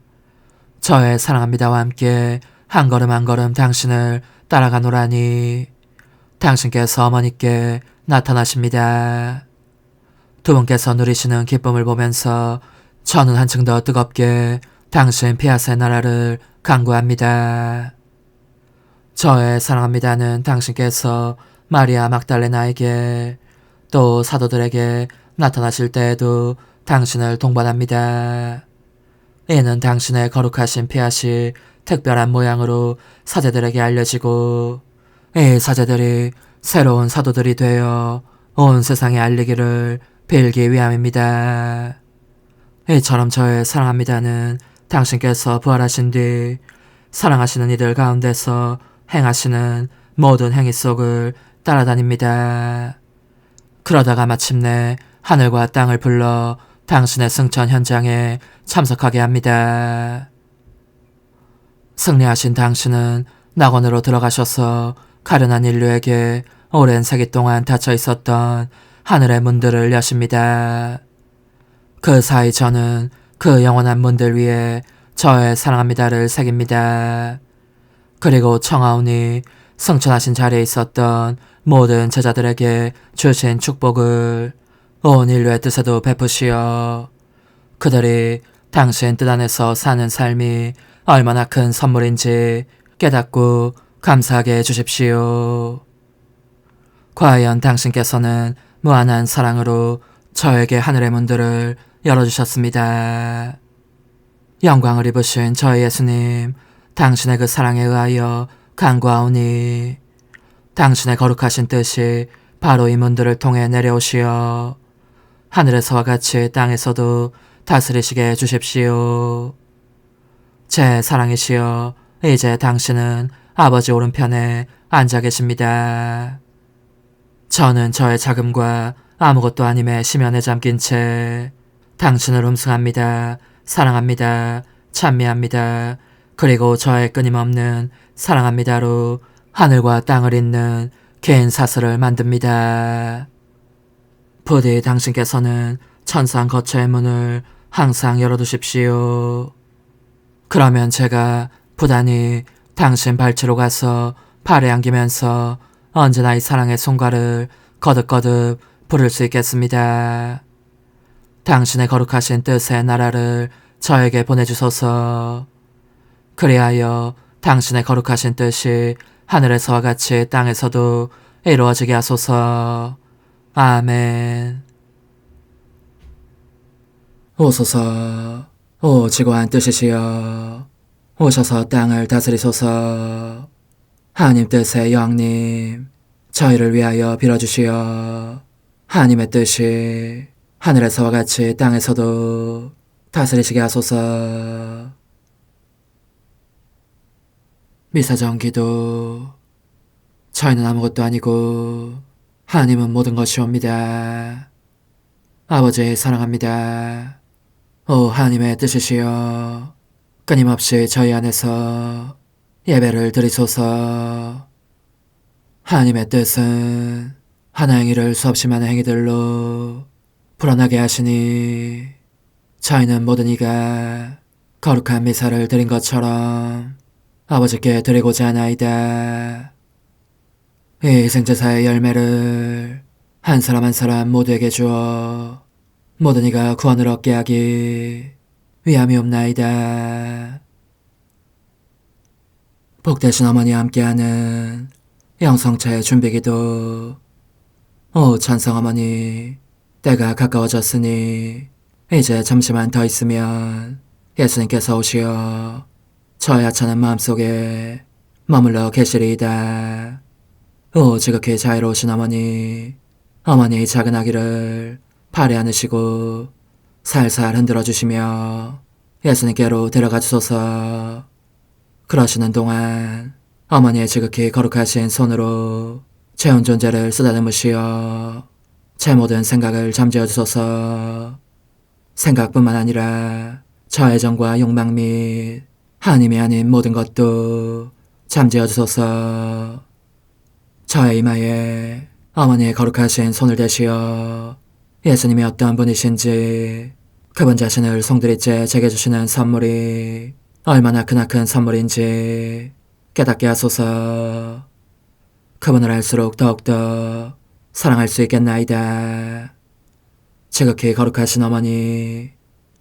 저의 사랑합니다와 함께 한 걸음 한 걸음 당신을 따라가노라니 당신께서 어머니께 나타나십니다. 두 분께서 누리시는 기쁨을 보면서 저는 한층 더 뜨겁게 당신 피아스의 나라를 간구합니다. 저의 사랑합니다는 당신께서 마리아 막달레나에게 또 사도들에게 나타나실 때에도 당신을 동반합니다. 이는 당신의 거룩하신 피아시 특별한 모양으로 사제들에게 알려지고 이 사제들이 새로운 사도들이 되어 온 세상에 알리기를 빌기 위함입니다. 이처럼 저의 사랑합니다는 당신께서 부활하신 뒤 사랑하시는 이들 가운데서 행하시는 모든 행위 속을 따라다닙니다. 그러다가 마침내 하늘과 땅을 불러 당신의 승천 현장에 참석하게 합니다. 승리하신 당신은 낙원으로 들어가셔서 가련한 인류에게 오랜 세기 동안 닫혀 있었던 하늘의 문들을 여십니다. 그 사이 저는 그 영원한 문들 위에 저의 사랑합니다를 새깁니다. 그리고 청하오니 승천하신 자리에 있었던 모든 제자들에게 주신 축복을 온 인류의 뜻에도 베푸시어 그들이 당신 뜻 안에서 사는 삶이 얼마나 큰 선물인지 깨닫고 감사하게 해주십시오. 과연 당신께서는 무한한 사랑으로 저에게 하늘의 문들을 열어주셨습니다. 영광을 입으신 저의 예수님, 당신의 그 사랑에 의하여 간구하오니 당신의 거룩하신 뜻이 바로 이 문들을 통해 내려오시어 하늘에서와 같이 땅에서도 다스리시게 해주십시오. 제 사랑이시여, 이제 당신은 아버지 오른편에 앉아 계십니다. 저는 저의 자금과 아무것도 아님에 심연에 잠긴 채 당신을 음승합니다. 사랑합니다. 찬미합니다. 그리고 저의 끊임없는 사랑합니다로 하늘과 땅을 잇는 긴 사슬을 만듭니다. 부디 당신께서는 천상 거처의 문을 항상 열어두십시오. 그러면 제가 부단히 당신 발치로 가서 팔에 안기면서 언제나 이 사랑의 손과를 거듭거듭 부를 수 있겠습니다. 당신의 거룩하신 뜻의 나라를 저에게 보내주소서. 그리하여 당신의 거룩하신 뜻이 하늘에서와 같이 땅에서도 이루어지게 하소서. 아멘. 오소서. 오 지고한 뜻이시여, 오셔서 땅을 다스리소서. 하나님 뜻의 여왕님, 저희를 위하여 빌어주시어 하나님의 뜻이 하늘에서와 같이 땅에서도 다스리시게 하소서. 미사정 기도. 저희는 아무것도 아니고 하나님은 모든 것이옵니다. 아버지 사랑합니다. 오 하나님의 뜻이시여, 끊임없이 저희 안에서 예배를 드리소서. 하나님의 뜻은 하나 행위를 수없이 많은 행위들로 불어나게 하시니 저희는 모든 이가 거룩한 미사를 드린 것처럼 아버지께 드리고자 하나이다. 이 희생제사의 열매를 한 사람 한 사람 모두에게 주어 모든 이가 구원을 얻게 하기 위함이옵나이다. 복되신 어머니와 함께하는 영성차의 준비기도. 오 찬성 어머니, 때가 가까워졌으니 이제 잠시만 더 있으면 예수님께서 오시어 저의 하찮은 마음속에 머물러 계시리이다. 오 지극히 자유로우신 어머니, 어머니의 작은 아기를 팔에 안으시고 살살 흔들어주시며 예수님께로 데려가 주소서. 그러시는 동안 어머니의 지극히 거룩하신 손으로 제 온 존재를 쓰다듬으시어 제 모든 생각을 잠재워 주소서. 생각뿐만 아니라 저 애정과 욕망 및 하나님이 아닌 모든 것도 잠재워 주소서. 저의 이마에 어머니의 거룩하신 손을 대시어 예수님이 어떤 분이신지, 그분 자신을 송두리째 제게 주시는 선물이 얼마나 크나큰 선물인지 깨닫게 하소서. 그분을 알수록 더욱더 사랑할 수 있겠나이다. 지극히 거룩하신 어머니,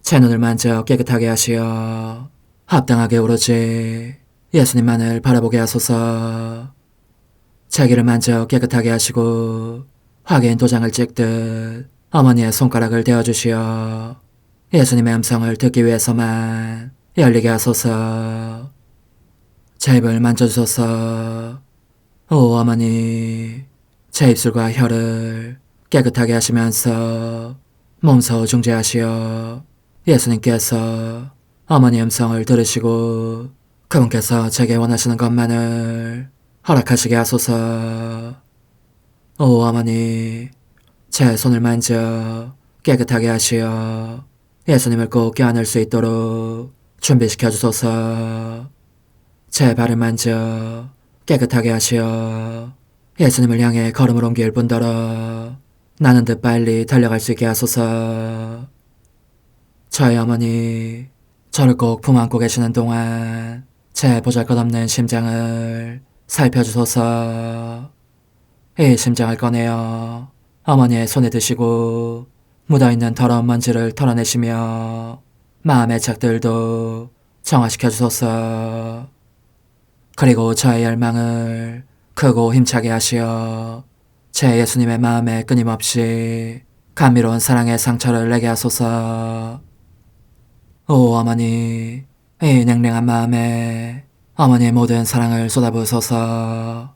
제 눈을 만져 깨끗하게 하시어 합당하게 오로지 예수님만을 바라보게 하소서. 제 귀를 만져 깨끗하게 하시고 확인 도장을 찍듯 어머니의 손가락을 대어주시어 예수님의 음성을 듣기 위해서만 열리게 하소서. 제 입을 만져주소서. 오 어머니, 제 입술과 혀를 깨끗하게 하시면서 몸소 중재하시어 예수님께서 어머니의 음성을 들으시고 그분께서 제게 원하시는 것만을 허락하시게 하소서. 오 어머니, 제 손을 만져 깨끗하게 하시어 예수님을 꼭 껴안을 수 있도록 준비시켜 주소서. 제 발을 만져 깨끗하게 하시어 예수님을 향해 걸음을 옮길 뿐더러 나는 듯 빨리 달려갈 수 있게 하소서. 저의 어머니, 저를 꼭 품안고 계시는 동안 제 보잘것없는 심장을 살펴주소서. 이 심장을 꺼내어 어머니의 손에 드시고 묻어있는 더러운 먼지를 털어내시며 마음의 착들도 정화시켜 주소서. 그리고 저의 열망을 크고 힘차게 하시어 제 예수님의 마음에 끊임없이 감미로운 사랑의 상처를 내게 하소서. 오 어머니, 이 냉랭한 마음에 어머니의 모든 사랑을 쏟아부으소서.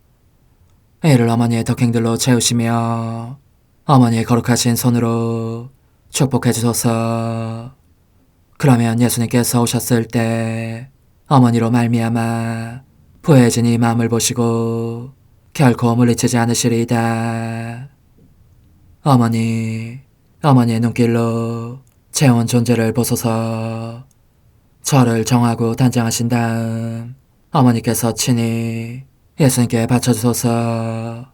이를 어머니의 덕행들로 채우시며 어머니의 거룩하신 손으로 축복해 주소서. 그러면 예수님께서 오셨을 때 어머니로 말미암아 부해진 이 마음을 보시고 결코 물리치지 않으시리이다. 어머니, 어머니의 눈길로 제 온 존재를 보소서. 저를 정하고 단장하신 다음 어머니께서 친히 예수님께 바쳐주소서.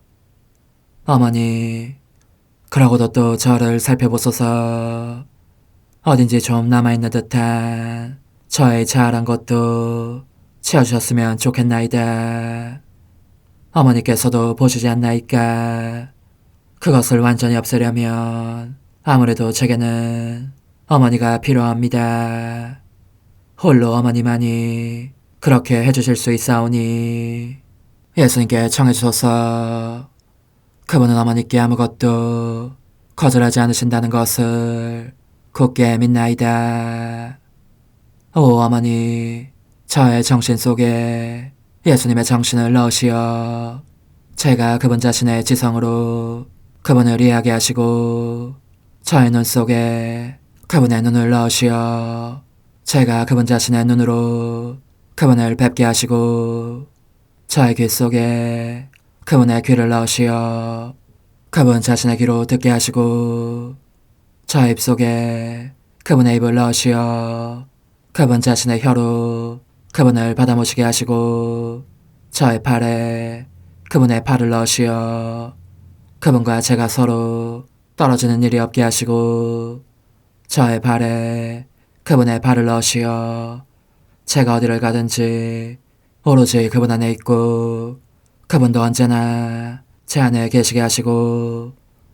어머니, 그러고도 또 저를 살펴보소서. 어딘지 좀 남아있는 듯한 저의 자아란 것도 채워주셨으면 좋겠나이다. 어머니께서도 보시지 않나이까? 그것을 완전히 없애려면 아무래도 제게는 어머니가 필요합니다. 홀로 어머니만이 그렇게 해주실 수 있사오니 예수님께 청해주소서. 그분은 어머니께 아무것도 거절하지 않으신다는 것을 굳게 믿나이다. 오 어머니, 저의 정신 속에 예수님의 정신을 넣으시어 제가 그분 자신의 지성으로 그분을 이해하게 하시고 저의 눈 속에 그분의 눈을 넣으시어 제가 그분 자신의 눈으로 그분을 뵙게 하시고 저의 귀 속에 그분의 귀를 넣으시어 그분 자신의 귀로 듣게 하시고 저의 입 속에 그분의 입을 넣으시어 그분 자신의 혀로 그분을 받아모시게 하시고 저의 팔에 그분의 팔을 넣으시어 그분과 제가 서로 떨어지는 일이 없게 하시고 저의 발에 그분의 발을 넣으시어 제가 어디를 가든지 오로지 그분 안에 있고 그분도 언제나 제 안에 계시게 하시고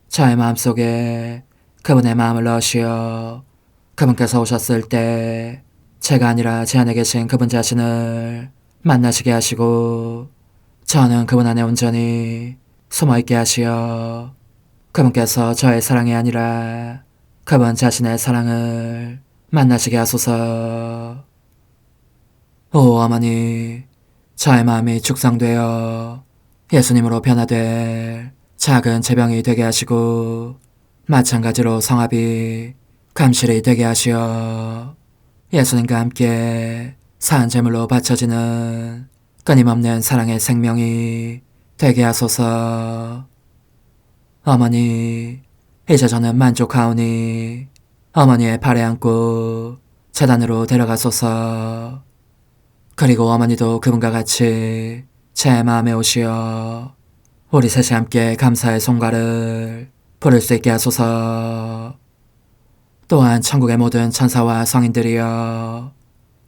저의 마음속에 그분의 마음을 넣으시어 그분께서 오셨을 때 제가 아니라 제 안에 계신 그분 자신을 만나시게 하시고 저는 그분 안에 온전히 숨어있게 하시어 그분께서 저의 사랑이 아니라 그분 자신의 사랑을 만나시게 하소서. 오 어머니, 저의 마음이 축성되어 예수님으로 변화될 작은 제병이 되게 하시고 마찬가지로 성합이 감실이 되게 하시어 예수님과 함께 산 제물로 바쳐지는 끊임없는 사랑의 생명이 되게 하소서. 어머니, 이제 저는 만족하오니 어머니의 발에 안고 제단으로 데려가소서. 그리고 어머니도 그분과 같이 제 마음에 오시어 우리 셋이 함께 감사의 송가를 부를 수 있게 하소서. 또한 천국의 모든 천사와 성인들이여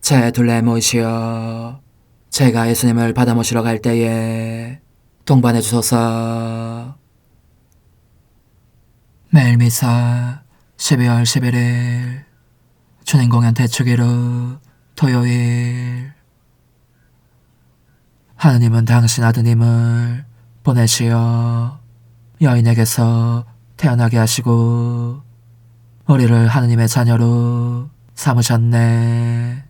제 둘레에 모이시어 제가 예수님을 받아 모시러 갈 때에 동반해 주소서. 매일 미사 12월 11일 주님 공연 대축일후 토요일. 하느님은 당신 아드님을 보내시어 여인에게서 태어나게 하시고 우리를 하느님의 자녀로 삼으셨네.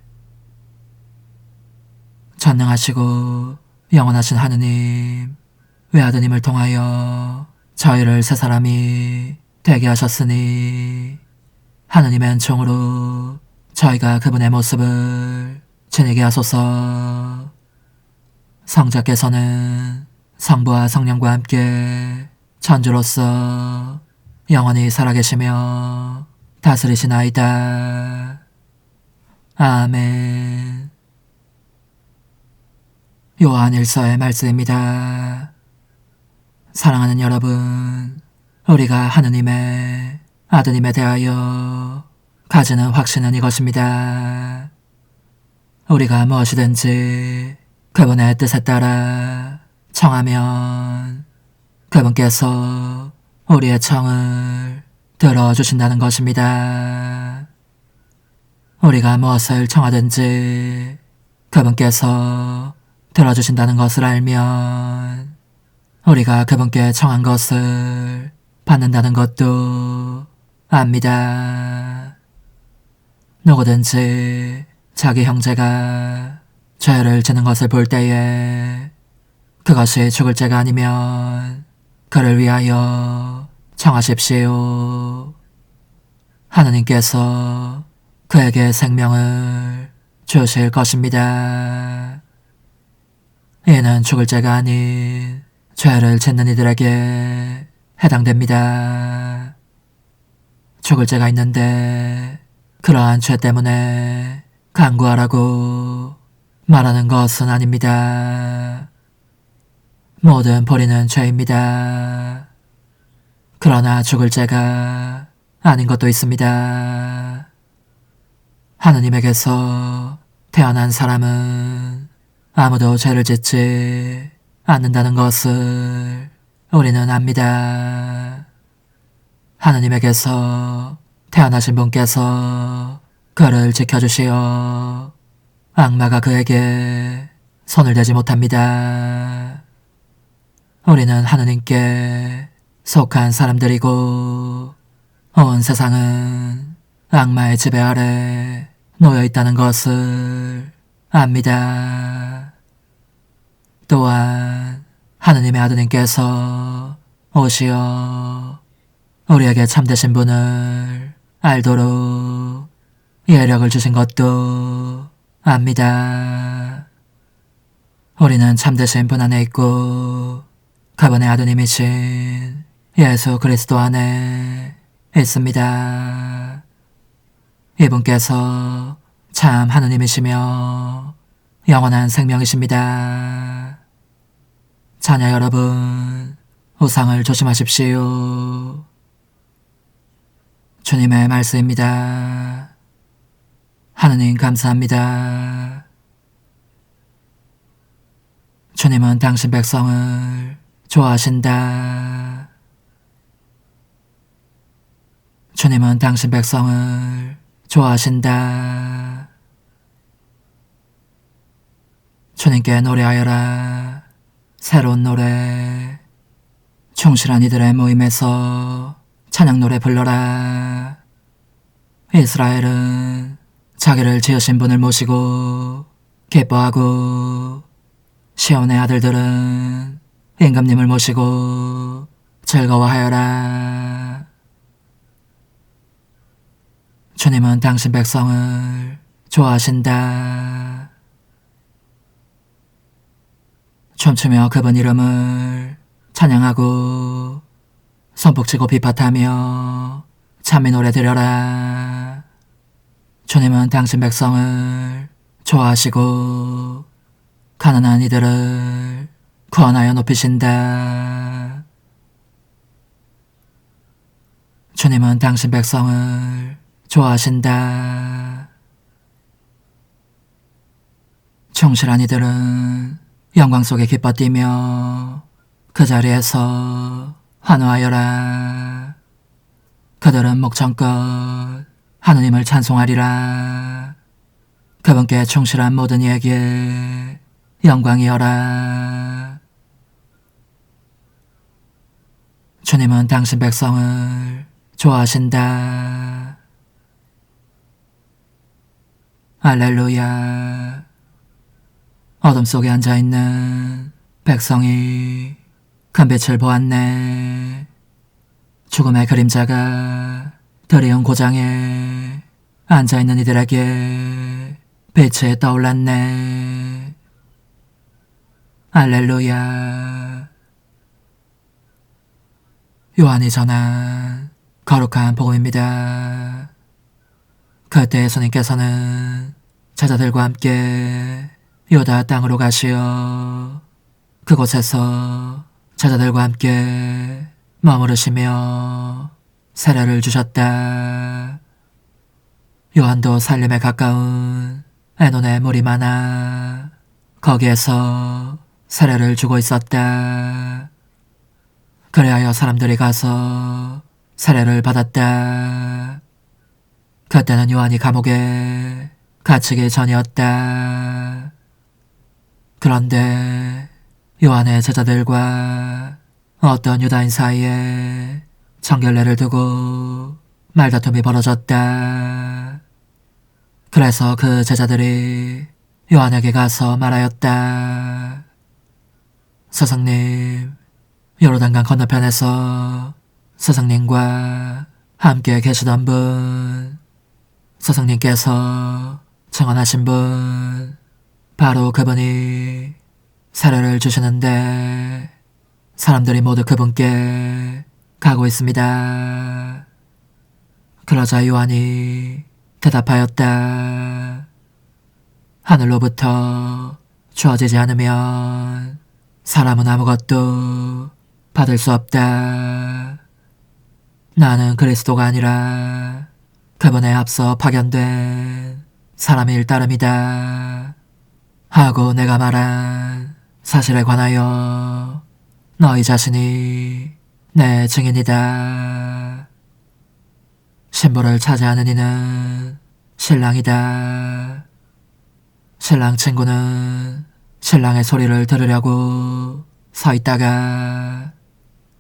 전능하시고 영원하신 하느님, 외아드님을 통하여 저희를 세 사람이 되게 하셨으니 하느님의 은총으로 저희가 그분의 모습을 지니게 하소서. 성자께서는 성부와 성령과 함께 천주로서 영원히 살아계시며 다스리시나이다. 아멘. 요한일서의 말씀입니다. 사랑하는 여러분, 우리가 하느님의 아드님에 대하여 가지는 확신은 이것입니다. 우리가 무엇이든지 그분의 뜻에 따라 청하면 그분께서 우리의 청을 들어주신다는 것입니다. 우리가 무엇을 청하든지 그분께서 들어주신다는 것을 알면 우리가 그분께 청한 것을 받는다는 것도 압니다. 누구든지 자기 형제가 죄를 지는 것을 볼 때에 그것이 죽을 죄가 아니면 그를 위하여 청하십시오. 하느님께서 그에게 생명을 주실 것입니다. 이는 죽을 죄가 아닌 죄를 짓는 이들에게 해당됩니다. 죽을 죄가 있는데 그러한 죄 때문에 간구하라고 말하는 것은 아닙니다. 모든 벌이는 죄입니다. 그러나 죽을 죄가 아닌 것도 있습니다. 하느님에게서 태어난 사람은 아무도 죄를 짓지 않는다는 것을 우리는 압니다. 하느님에게서 태어나신 분께서 그를 지켜주시어 악마가 그에게 손을 대지 못합니다. 우리는 하느님께 속한 사람들이고 온 세상은 악마의 지배 아래 놓여 있다는 것을 압니다. 또한 하느님의 아드님께서 오시어 우리에게 참되신 분을 알도록 예력을 주신 것도 압니다. 우리는 참되신 분 안에 있고 그분의 아드님이신 예수 그리스도 안에 있습니다. 이분께서 참 하느님이시며 영원한 생명이십니다. 자녀 여러분, 우상을 조심하십시오. 주님의 말씀입니다. 하느님 감사합니다. 주님은 당신 백성을 좋아하신다. 주님은 당신 백성을 좋아하신다. 주님께 노래하여라. 새로운 노래. 충실한 이들의 모임에서 찬양 노래 불러라. 이스라엘은 자기를 지으신 분을 모시고 기뻐하고 시온의 아들들은 임금님을 모시고 즐거워하여라. 주님은 당신 백성을 좋아하신다. 춤추며 그분 이름을 찬양하고 손뼉치고 비파하며 찬미 노래 드려라. 주님은 당신 백성을 좋아하시고 가난한 이들을 구원하여 높이신다. 주님은 당신 백성을 좋아하신다. 충실한 이들은 영광 속에 기뻐 뛰며 그 자리에서 환호하여라. 그들은 목청껏 하느님을 찬송하리라. 그분께 충실한 모든 이에게 영광이여라. 주님은 당신 백성을 좋아하신다. 할렐루야. 어둠 속에 앉아있는 백성이 큰 빛을 보았네. 죽음의 그림자가 드리운 고장에 앉아있는 이들에게 빛이 떠올랐네. 할렐루야. 요한이 전한 거룩한 복음입니다. 그때 예수님께서는 제자들과 함께 유다 땅으로 가시어 그곳에서 제자들과 함께 머무르시며 세례를 주셨다. 요한도 살림에 가까운 에논에 물이 많아 거기에서 세례를 주고 있었다. 그리하여 사람들이 가서 세례를 받았다. 그때는 요한이 감옥에 갇히기 전이었다. 그런데 요한의 제자들과 어떤 유다인 사이에 정결례를 두고 말다툼이 벌어졌다. 그래서 그 제자들이 요한에게 가서 말하였다. 스승님, 요르단강 건너편에서 스승님과 함께 계시던 분, 스승님께서 증언하신 분, 바로 그분이 세례를 주시는데 사람들이 모두 그분께 가고 있습니다. 그러자 요한이 대답하였다. 하늘로부터 주어지지 않으면 사람은 아무것도 받을 수 없다. 나는 그리스도가 아니라 그분에 앞서 파견된 사람일 따름이다. 하고 내가 말한 사실에 관하여 너희 자신이 내 증인이다. 신부를 차지하는 이는 신랑이다. 신랑 친구는 신랑의 소리를 들으려고 서 있다가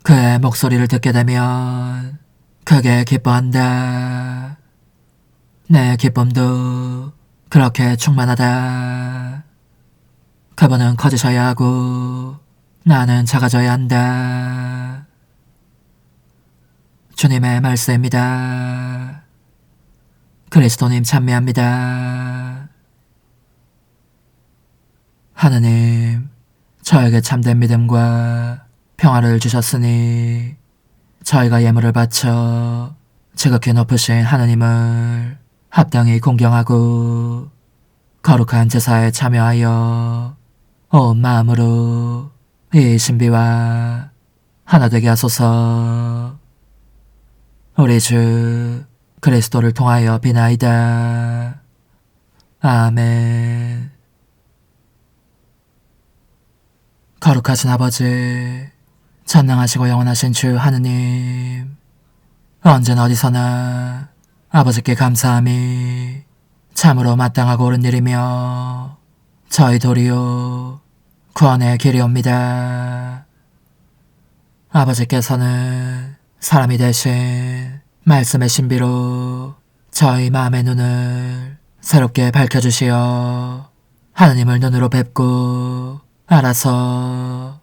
그의 목소리를 듣게 되면 크게 기뻐한다. 내 기쁨도 그렇게 충만하다. 그분은 커지셔야 하고 나는 작아져야 한다. 주님의 말씀입니다. 그리스도님 찬미합니다. 하느님, 저에게 참된 믿음과 평화를 주셨으니 저희가 예물을 바쳐 지극히 높으신 하느님을 합당히 공경하고 거룩한 제사에 참여하여 온 마음으로 이 신비와 하나 되게 하소서. 우리 주 그리스도를 통하여 비나이다. 아멘. 거룩하신 아버지, 전능하시고 영원하신 주 하느님, 언제나 어디서나 아버지께 감사함이 참으로 마땅하고 옳은 일이며 저희 도리요 구원의 길이옵니다. 아버지께서는 사람이 되신 말씀의 신비로 저희 마음의 눈을 새롭게 밝혀주시어 하느님을 눈으로 뵙고 알아서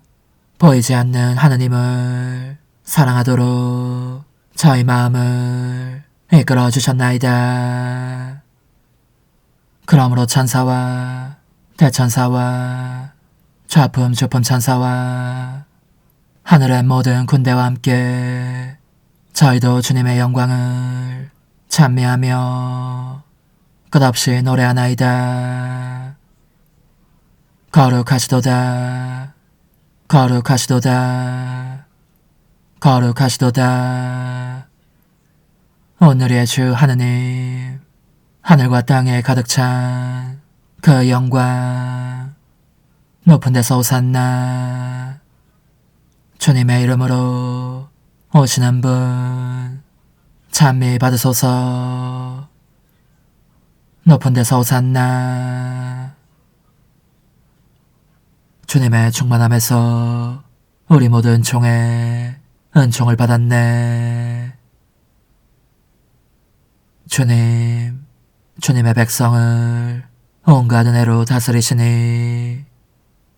보이지 않는 하느님을 사랑하도록 저희 마음을 이끌어 주셨나이다. 그러므로 천사와 대천사와 좌품 주품 천사와 하늘의 모든 군대와 함께 저희도 주님의 영광을 찬미하며 끝없이 노래하나이다. 거룩하시도다. 거룩하시도다. 거룩하시도다. 오늘의 주 하느님, 하늘과 땅에 가득 찬 그 영광, 높은 데서 오산나. 주님의 이름으로 오시는 분 찬미 받으소서. 높은 데서 오산나. 주님의 충만함에서 우리 모든 은총에 은총을 받았네. 주님, 주님의 백성을 온갖 은혜로 다스리시니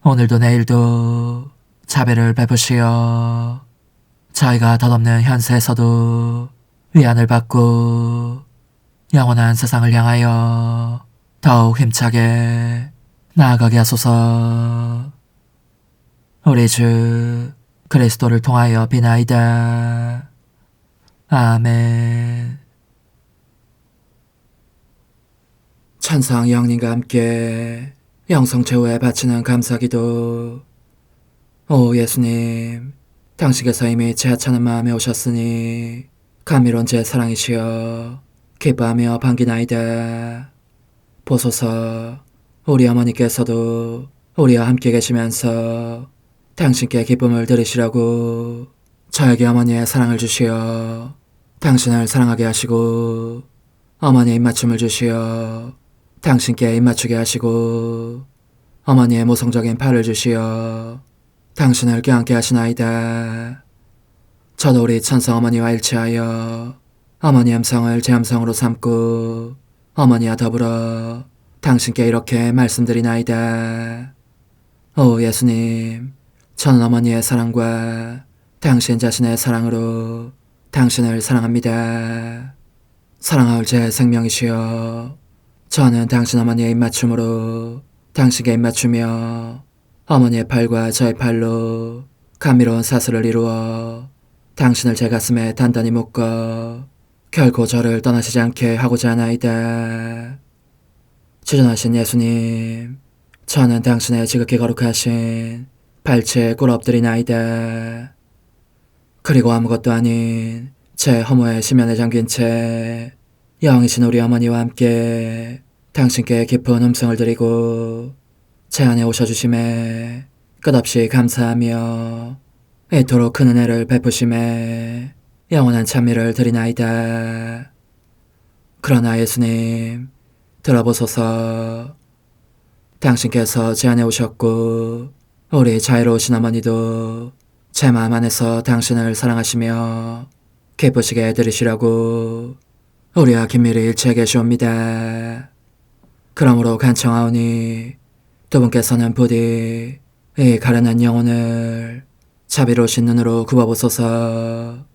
오늘도 내일도 자비를 베푸시어 저희가 덧없는 현세에서도 위안을 받고 영원한 세상을 향하여 더욱 힘차게 나아가게 하소서. 우리 주 그리스도를 통하여 비나이다. 아멘. 천상 영님과 함께 영성 최후에 바치는 감사기도. 오 예수님, 당신께서 이미 제 하찮은 마음에 오셨으니 감미로운 제 사랑이시여 기뻐하며 반기나이다. 보소서, 우리 어머니께서도 우리와 함께 계시면서 당신께 기쁨을 드리시라고 저에게 어머니의 사랑을 주시어 당신을 사랑하게 하시고 어머니의 입맞춤을 주시어 당신께 입맞추게 하시고 어머니의 모성적인 팔을 주시어 당신을 껴안게 하시나이다. 저도 우리 천성 어머니와 일치하여 어머니 음성을 제 음성으로 삼고 어머니와 더불어 당신께 이렇게 말씀드리나이다. 오 예수님, 저는 어머니의 사랑과 당신 자신의 사랑으로 당신을 사랑합니다. 사랑하올 제 생명이시여, 저는 당신 어머니의 입맞춤으로 당신께 입맞추며 어머니의 팔과 저의 팔로 감미로운 사슬을 이루어 당신을 제 가슴에 단단히 묶어 결코 저를 떠나시지 않게 하고자 하나이다. 주전하신 예수님, 저는 당신의 지극히 거룩하신 발치에 꿇어 엎드리나이다. 그리고 아무것도 아닌 제 허무의 심연에 잠긴 채 영이신 우리 어머니와 함께 당신께 깊은 음성을 드리고 제 안에 오셔주심에 끝없이 감사하며 이토록 큰 은혜를 베푸심에 영원한 찬미를 드리나이다. 그러나 예수님, 들어보소서. 당신께서 제 안에 오셨고 우리 자애로우신 어머니도 제 마음 안에서 당신을 사랑하시며 기쁘시게 들으시라고 우리와 긴밀히 일치해 계시옵니다. 그러므로 간청하오니 두 분께서는 부디 이 가련한 영혼을 자비로우신 눈으로 굽어보소서.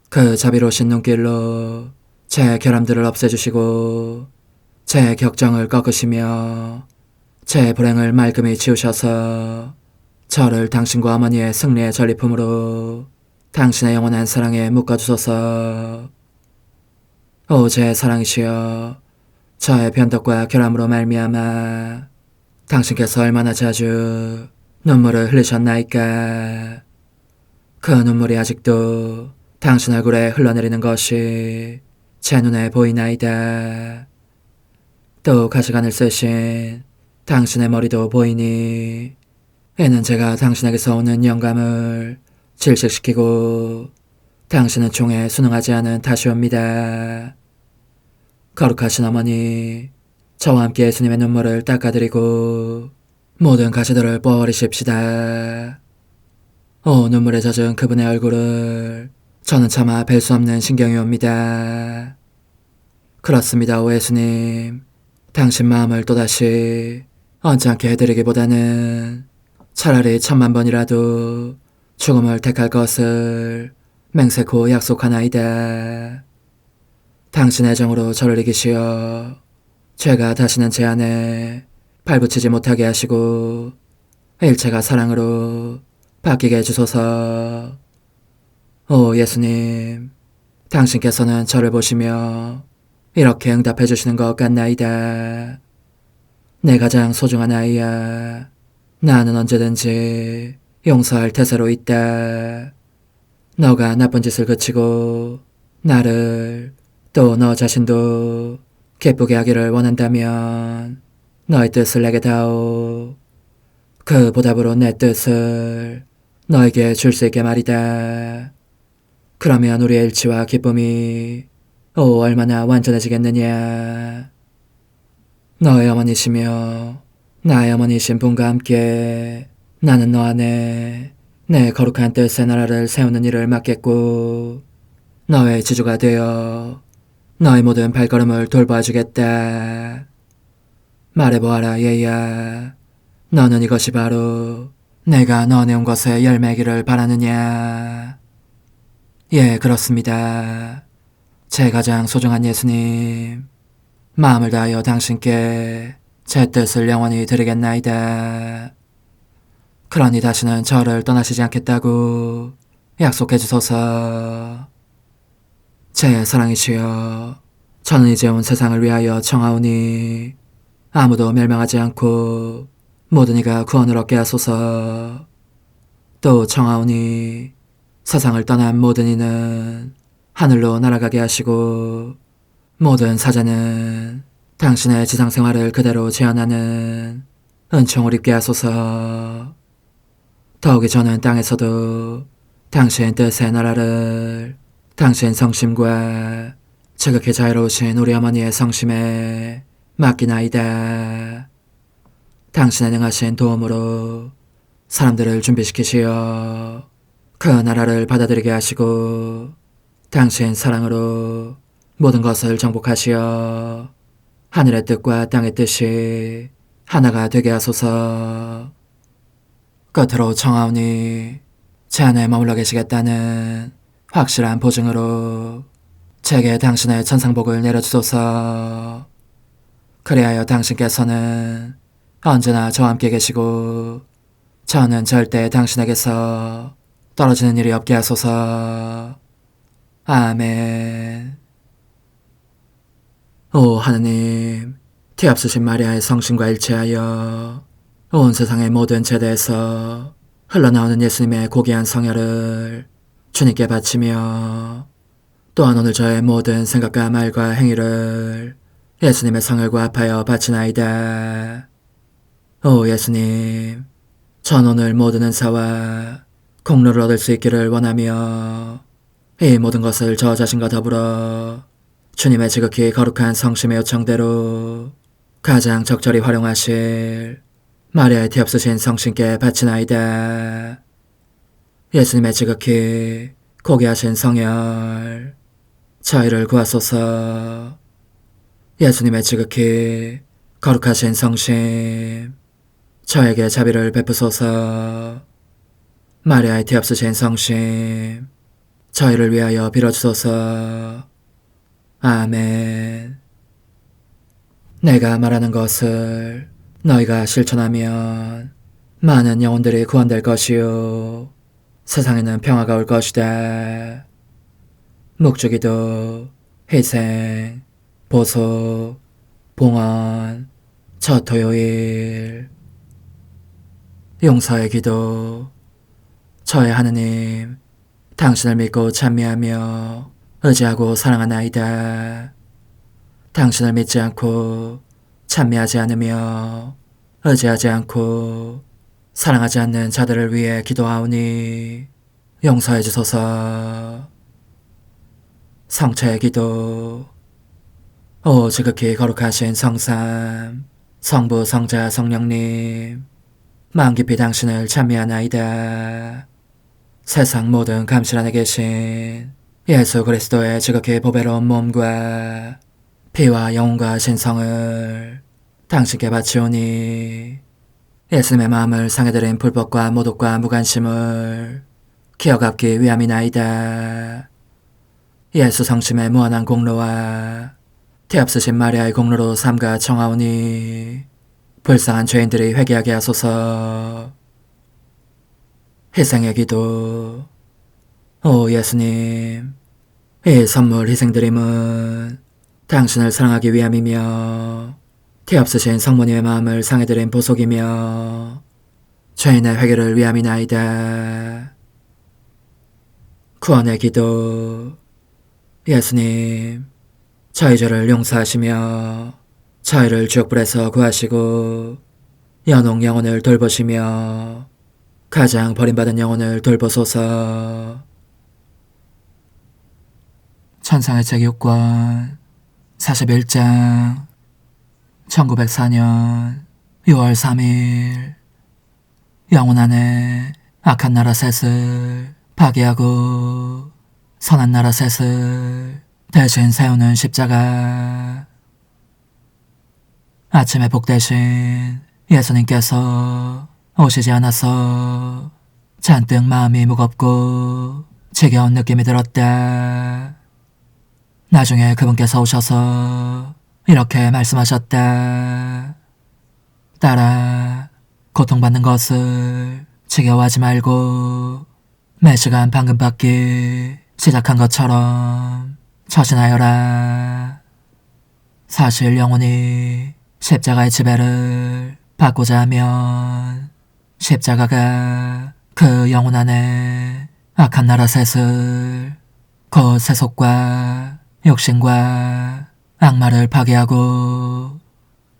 그 자비로우신 눈길로 제 결함들을 없애주시고 제 격정을 꺾으시며 제 불행을 말끔히 지우셔서 저를 당신과 어머니의 승리의 전리품으로 당신의 영원한 사랑에 묶어주소서. 오 제 사랑이시여, 저의 변덕과 결함으로 말미암아 당신께서 얼마나 자주 눈물을 흘리셨나이까. 그 눈물이 아직도 당신 얼굴에 흘러내리는 것이 제 눈에 보이나이다. 또 가시관을 쓰신 당신의 머리도 보이니 이는 제가 당신에게서 오는 영감을 질식시키고 당신은 총에 순응하지 않은 탓이옵니다. 거룩하신 어머니, 저와 함께 예수님의 눈물을 닦아드리고 모든 가시들을 뽑아버리십시다. 오 눈물에 젖은 그분의 얼굴을 저는 차마 뵐 수 없는 신경이 옵니다. 그렇습니다, 오 예수님. 당신 마음을 또다시 언짢게 해드리기보다는 차라리 1000,000번이라도 죽음을 택할 것을 맹세코 약속하나이다. 당신의 정으로 저를 이기시어 죄가 다시는 제 안에 발붙이지 못하게 하시고 일체가 사랑으로 바뀌게 해주소서. 오 예수님, 당신께서는 저를 보시며 이렇게 응답해 주시는 것 같나이다. 내 가장 소중한 아이야, 나는 언제든지 용서할 태세로 있다. 너가 나쁜 짓을 그치고 나를 또 너 자신도 기쁘게 하기를 원한다면 너의 뜻을 내게 다오. 그 보답으로 내 뜻을 너에게 줄 수 있게 말이다. 그러면 우리의 일치와 기쁨이 얼마나 완전해지겠느냐. 너의 어머니시며 나의 어머니신 분과 함께 나는 너 안에 내 거룩한 뜻의 나라를 세우는 일을 맡겠고 너의 지주가 되어 너의 모든 발걸음을 돌봐주겠다. 말해보아라 얘야, 너는 이것이 바로 내가 너 내온 것의 열매기를 바라느냐. 예, 그렇습니다. 제 가장 소중한 예수님, 마음을 다하여 당신께 제 뜻을 영원히 드리겠나이다. 그러니 다시는 저를 떠나시지 않겠다고 약속해 주소서. 제 사랑이시여, 저는 이제 온 세상을 위하여 청하오니 아무도 멸망하지 않고 모든 이가 구원을 얻게 하소서. 또 청하오니 세상을 떠난 모든 이는 하늘로 날아가게 하시고 모든 사자는 당신의 지상생활을 그대로 재현하는 은총을 입게 하소서. 더욱이 저는 땅에서도 당신 뜻의 나라를 당신 성심과 지극히 자유로우신 우리 어머니의 성심에 맡기나이다. 당신의 능하신 도움으로 사람들을 준비시키시어 그 나라를 받아들이게 하시고 당신 사랑으로 모든 것을 정복하시어 하늘의 뜻과 땅의 뜻이 하나가 되게 하소서. 끝으로 청하오니 제 안에 머물러 계시겠다는 확실한 보증으로 제게 당신의 천상복을 내려주소서. 그리하여 당신께서는 언제나 저와 함께 계시고 저는 절대 당신에게서 떨어지는 일이 없게 하소서. 아멘. 오 하느님, 티없으신 마리아의 성심과 일치하여 온 세상의 모든 제대에서 흘러나오는 예수님의 고귀한 성혈을 주님께 바치며 또한 오늘 저의 모든 생각과 말과 행위를 예수님의 성혈과 합하여 바치나이다. 오 예수님, 전 오늘 모든 은사와 공로를 얻을 수 있기를 원하며 이 모든 것을 저 자신과 더불어 주님의 지극히 거룩한 성심의 요청대로 가장 적절히 활용하실 마리아의 뒤없으신 성신께 바치나이다. 예수님의 지극히 고귀하신 성혈, 저희를 구하소서. 예수님의 지극히 거룩하신 성심, 저에게 자비를 베푸소서. 마리아의 뒤없으신 성심, 저희를 위하여 빌어주소서. 아멘. 내가 말하는 것을 너희가 실천하면 많은 영혼들이 구원될 것이요 세상에는 평화가 올 것이다. 묵주기도, 희생, 보속, 봉헌, 첫 토요일. 용서의 기도. 저의 하느님, 당신을 믿고 찬미하며 의지하고 사랑하나이다. 당신을 믿지 않고 찬미하지 않으며 의지하지 않고 사랑하지 않는 자들을 위해 기도하오니 용서해 주소서. 성체의 기도. 오 지극히 거룩하신 성삼, 성부, 성자, 성령님, 마음 깊이 당신을 찬미하나이다. 세상 모든 감실 안에 계신 예수 그리스도의 지극히 보배로운 몸과 피와 영혼과 신성을 당신께 바치오니 예수님의 마음을 상해드린 불법과 모독과 무관심을 기어갚기 위함이나이다. 예수 성심의 무한한 공로와 뒤없으신 마리아의 공로로 삼가 청하오니 불쌍한 죄인들이 회개하게 하소서. 희생의 기도. 오 예수님, 이 선물 희생드림은 당신을 사랑하기 위함이며 뒤없으신 성모님의 마음을 상해드린 보속이며 죄인의 회개를 위함이나이다. 구원의 기도. 예수님, 저희 죄를 용서하시며 저희를 지옥불에서 구하시고 연옥 영혼을 돌보시며 가장 버림받은 영혼을 돌보소서. 천상의 책 6권 41장 1904년 6월 3일 영혼 안에 악한 나라 셋을 파괴하고 선한 나라 셋을 대신 세우는 십자가. 아침에 복되신 예수님께서 오시지 않아서 잔뜩 마음이 무겁고 지겨운 느낌이 들었다. 나중에 그분께서 오셔서 이렇게 말씀하셨다. 딸아, 고통받는 것을 지겨워하지 말고 매 시간 방금 받기 시작한 것처럼 처신하여라. 사실 영혼이 십자가의 지배를 받고자 하면 십자가가 그 영혼 안에 악한 나라 셋을, 그 세속과 욕심과 악마를 파괴하고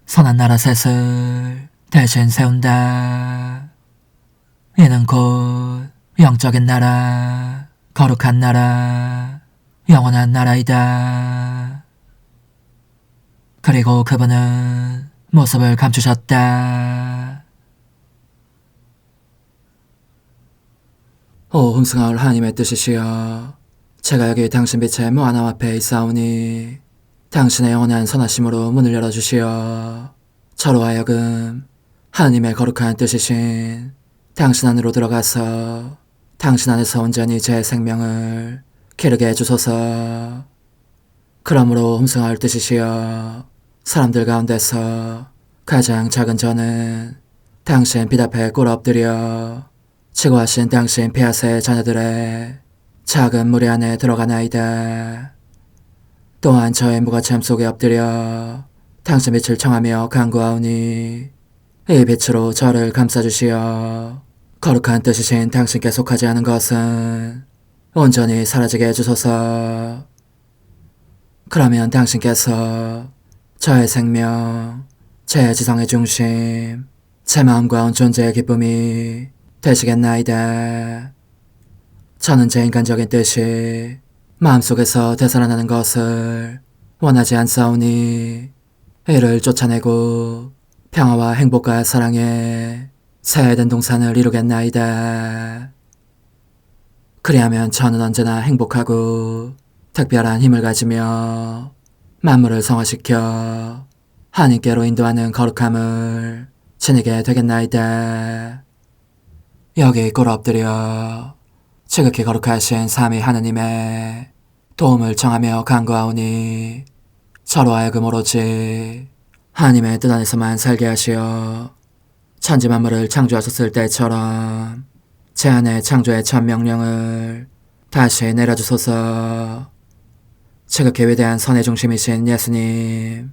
선한 나라 셋을 대신 세운다. 이는 곧 영적인 나라, 거룩한 나라, 영원한 나라이다. 그리고 그분은 모습을 감추셨다. 오 흥승하올 하나님의 뜻이시여, 제가 여기 당신 빛의 무한함 앞에 있사오니 당신의 영원한 선하심으로 문을 열어주시어 저로 하여금 하나님의 거룩한 뜻이신 당신 안으로 들어가서 당신 안에서 온전히 제 생명을 기르게 해주소서. 그러므로 흠승할 뜻이시여, 사람들 가운데서 가장 작은 저는 당신 빛 앞에 꿇어 엎드려 치고하신 당신 폐하세 자녀들의 작은 무리 안에 들어가나이다. 또한 저의 무가참 속에 엎드려 당신 빛을 청하며 간구하오니 이 빛으로 저를 감싸주시어 거룩한 뜻이신 당신께 속하지 않은 것은 온전히 사라지게 해주소서. 그러면 당신께서 저의 생명, 제 지성의 중심, 제 마음과 온 존재의 기쁨이 되시겠나이다. 저는 제 인간적인 뜻이 마음속에서 되살아나는 것을 원하지 않사오니 이를 쫓아내고 평화와 행복과 사랑에 새해된 동산을 이루겠나이다. 그리하면 저는 언제나 행복하고 특별한 힘을 가지며 만물을 성화시켜 하나님께로 인도하는 거룩함을 지니게 되겠나이다. 여기 꿇어 엎드려 지극히 거룩하신 삼위 하느님의 도움을 청하며 간구하오니 저로 하여금 오로지 하나님의 뜻 안에서만 살게 하시어 천지 만물을 창조하셨을 때처럼 제 안에 창조의 첫 명령을 다시 내려주소서. 지극히 위대한 선의 중심이신 예수님,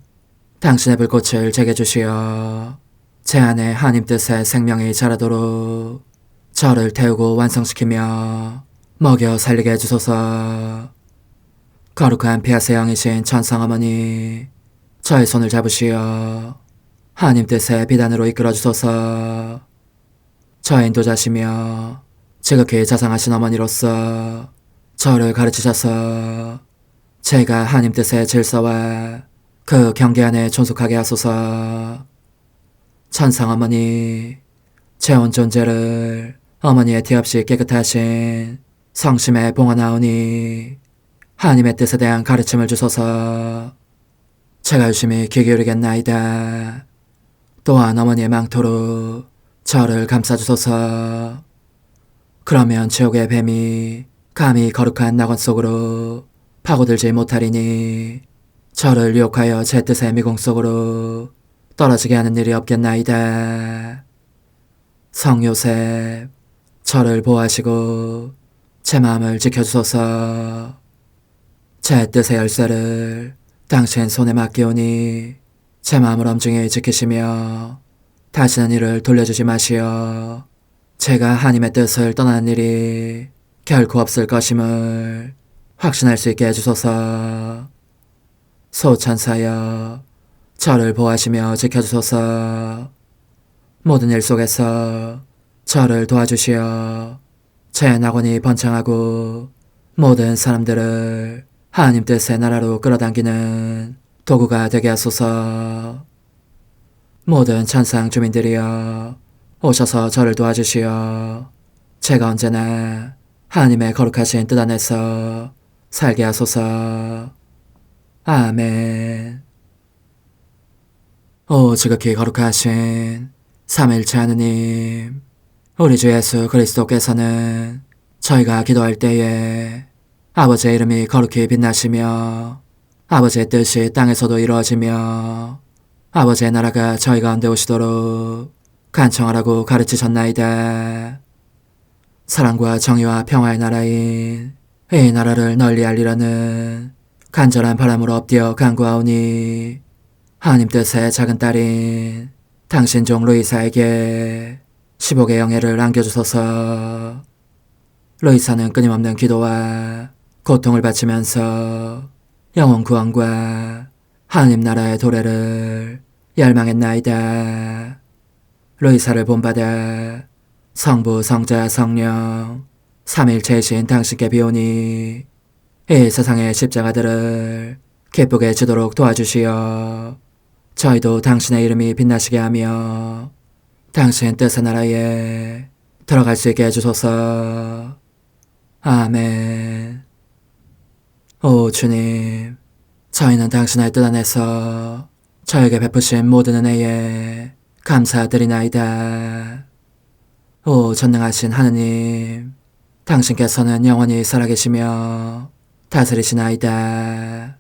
당신의 불꽃을 제게 주시어 제 안에 하나님 뜻의 생명이 자라도록 저를 태우고 완성시키며 먹여 살리게 해주소서. 거룩한 피아세 영이신 천상어머니, 저의 손을 잡으시어 하나님 뜻의 비단으로 이끌어주소서. 저의 인도자시며 지극히 자상하신 어머니로서 저를 가르치셔서 제가 하나님 뜻의 질서와 그 경계 안에 존속하게 하소서. 천상어머니, 제 온 존재를 어머니의 티 없이 깨끗하신 성심에 봉헌하오니 하나님의 뜻에 대한 가르침을 주소서. 제가 열심히 귀 기울이겠나이다. 또한 어머니의 망토로 저를 감싸주소서. 그러면 지옥의 뱀이 감히 거룩한 낙원 속으로 파고들지 못하리니 저를 유혹하여 제 뜻의 미궁 속으로 떨어지게 하는 일이 없겠나이다. 성요셉, 저를 보호하시고 제 마음을 지켜주소서. 제 뜻의 열쇠를 당신 손에 맡기오니 제 마음을 엄중히 지키시며 다시는 이를 돌려주지 마시어 제가 하나님의 뜻을 떠나는 일이 결코 없을 것임을 확신할 수 있게 해주소서. 소천사여, 저를 보호하시며 지켜주소서. 모든 일 속에서 저를 도와주시어 제 낙원이 번창하고 모든 사람들을 하나님 뜻의 나라로 끌어당기는 도구가 되게 하소서. 모든 천상 주민들이여, 오셔서 저를 도와주시어 제가 언제나 하나님의 거룩하신 뜻 안에서 살게 하소서. 아멘. 오 지극히 거룩하신 삼일체 하느님, 우리 주 예수 그리스도께서는 저희가 기도할 때에 아버지의 이름이 거룩히 빛나시며 아버지의 뜻이 땅에서도 이루어지며 아버지의 나라가 저희 가운데 오시도록 간청하라고 가르치셨나이다. 사랑과 정의와 평화의 나라인 이 나라를 널리 알리려는 간절한 바람으로 엎드려 간구하오니 하나님 뜻의 작은 딸인 당신 종 루이사에게 10억의 영예를 안겨주소서. 루이사는 끊임없는 기도와 고통을 바치면서 영혼 구원과 하나님 나라의 도래를 열망했나이다. 루이사를 본받아 성부, 성자, 성령 삼일체이신 당신께 비오니 이 세상의 십자가들을 기쁘게 지도록 도와주시어 저희도 당신의 이름이 빛나시게 하며 당신 뜻의 나라에 들어갈 수 있게 해주소서. 아멘. 오 주님, 저희는 당신의 뜻 안에서 저에게 베푸신 모든 은혜에 감사드리나이다. 오 전능하신 하느님, 당신께서는 영원히 살아계시며 다스리시나이다.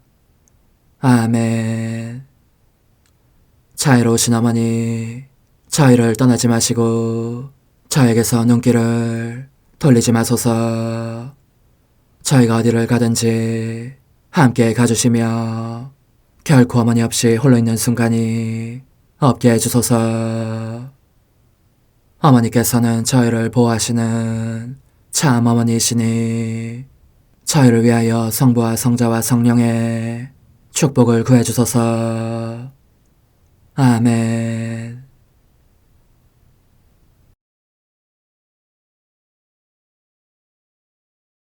아멘. 자애로우신 어머니, 저희를 떠나지 마시고 저에게서 눈길을 돌리지 마소서. 저희가 어디를 가든지 함께 가주시며 결코 어머니 없이 홀로 있는 순간이 없게 해주소서. 어머니께서는 저희를 보호하시는 참 어머니이시니 저희를 위하여 성부와 성자와 성령의 축복을 구해주소서. 아멘.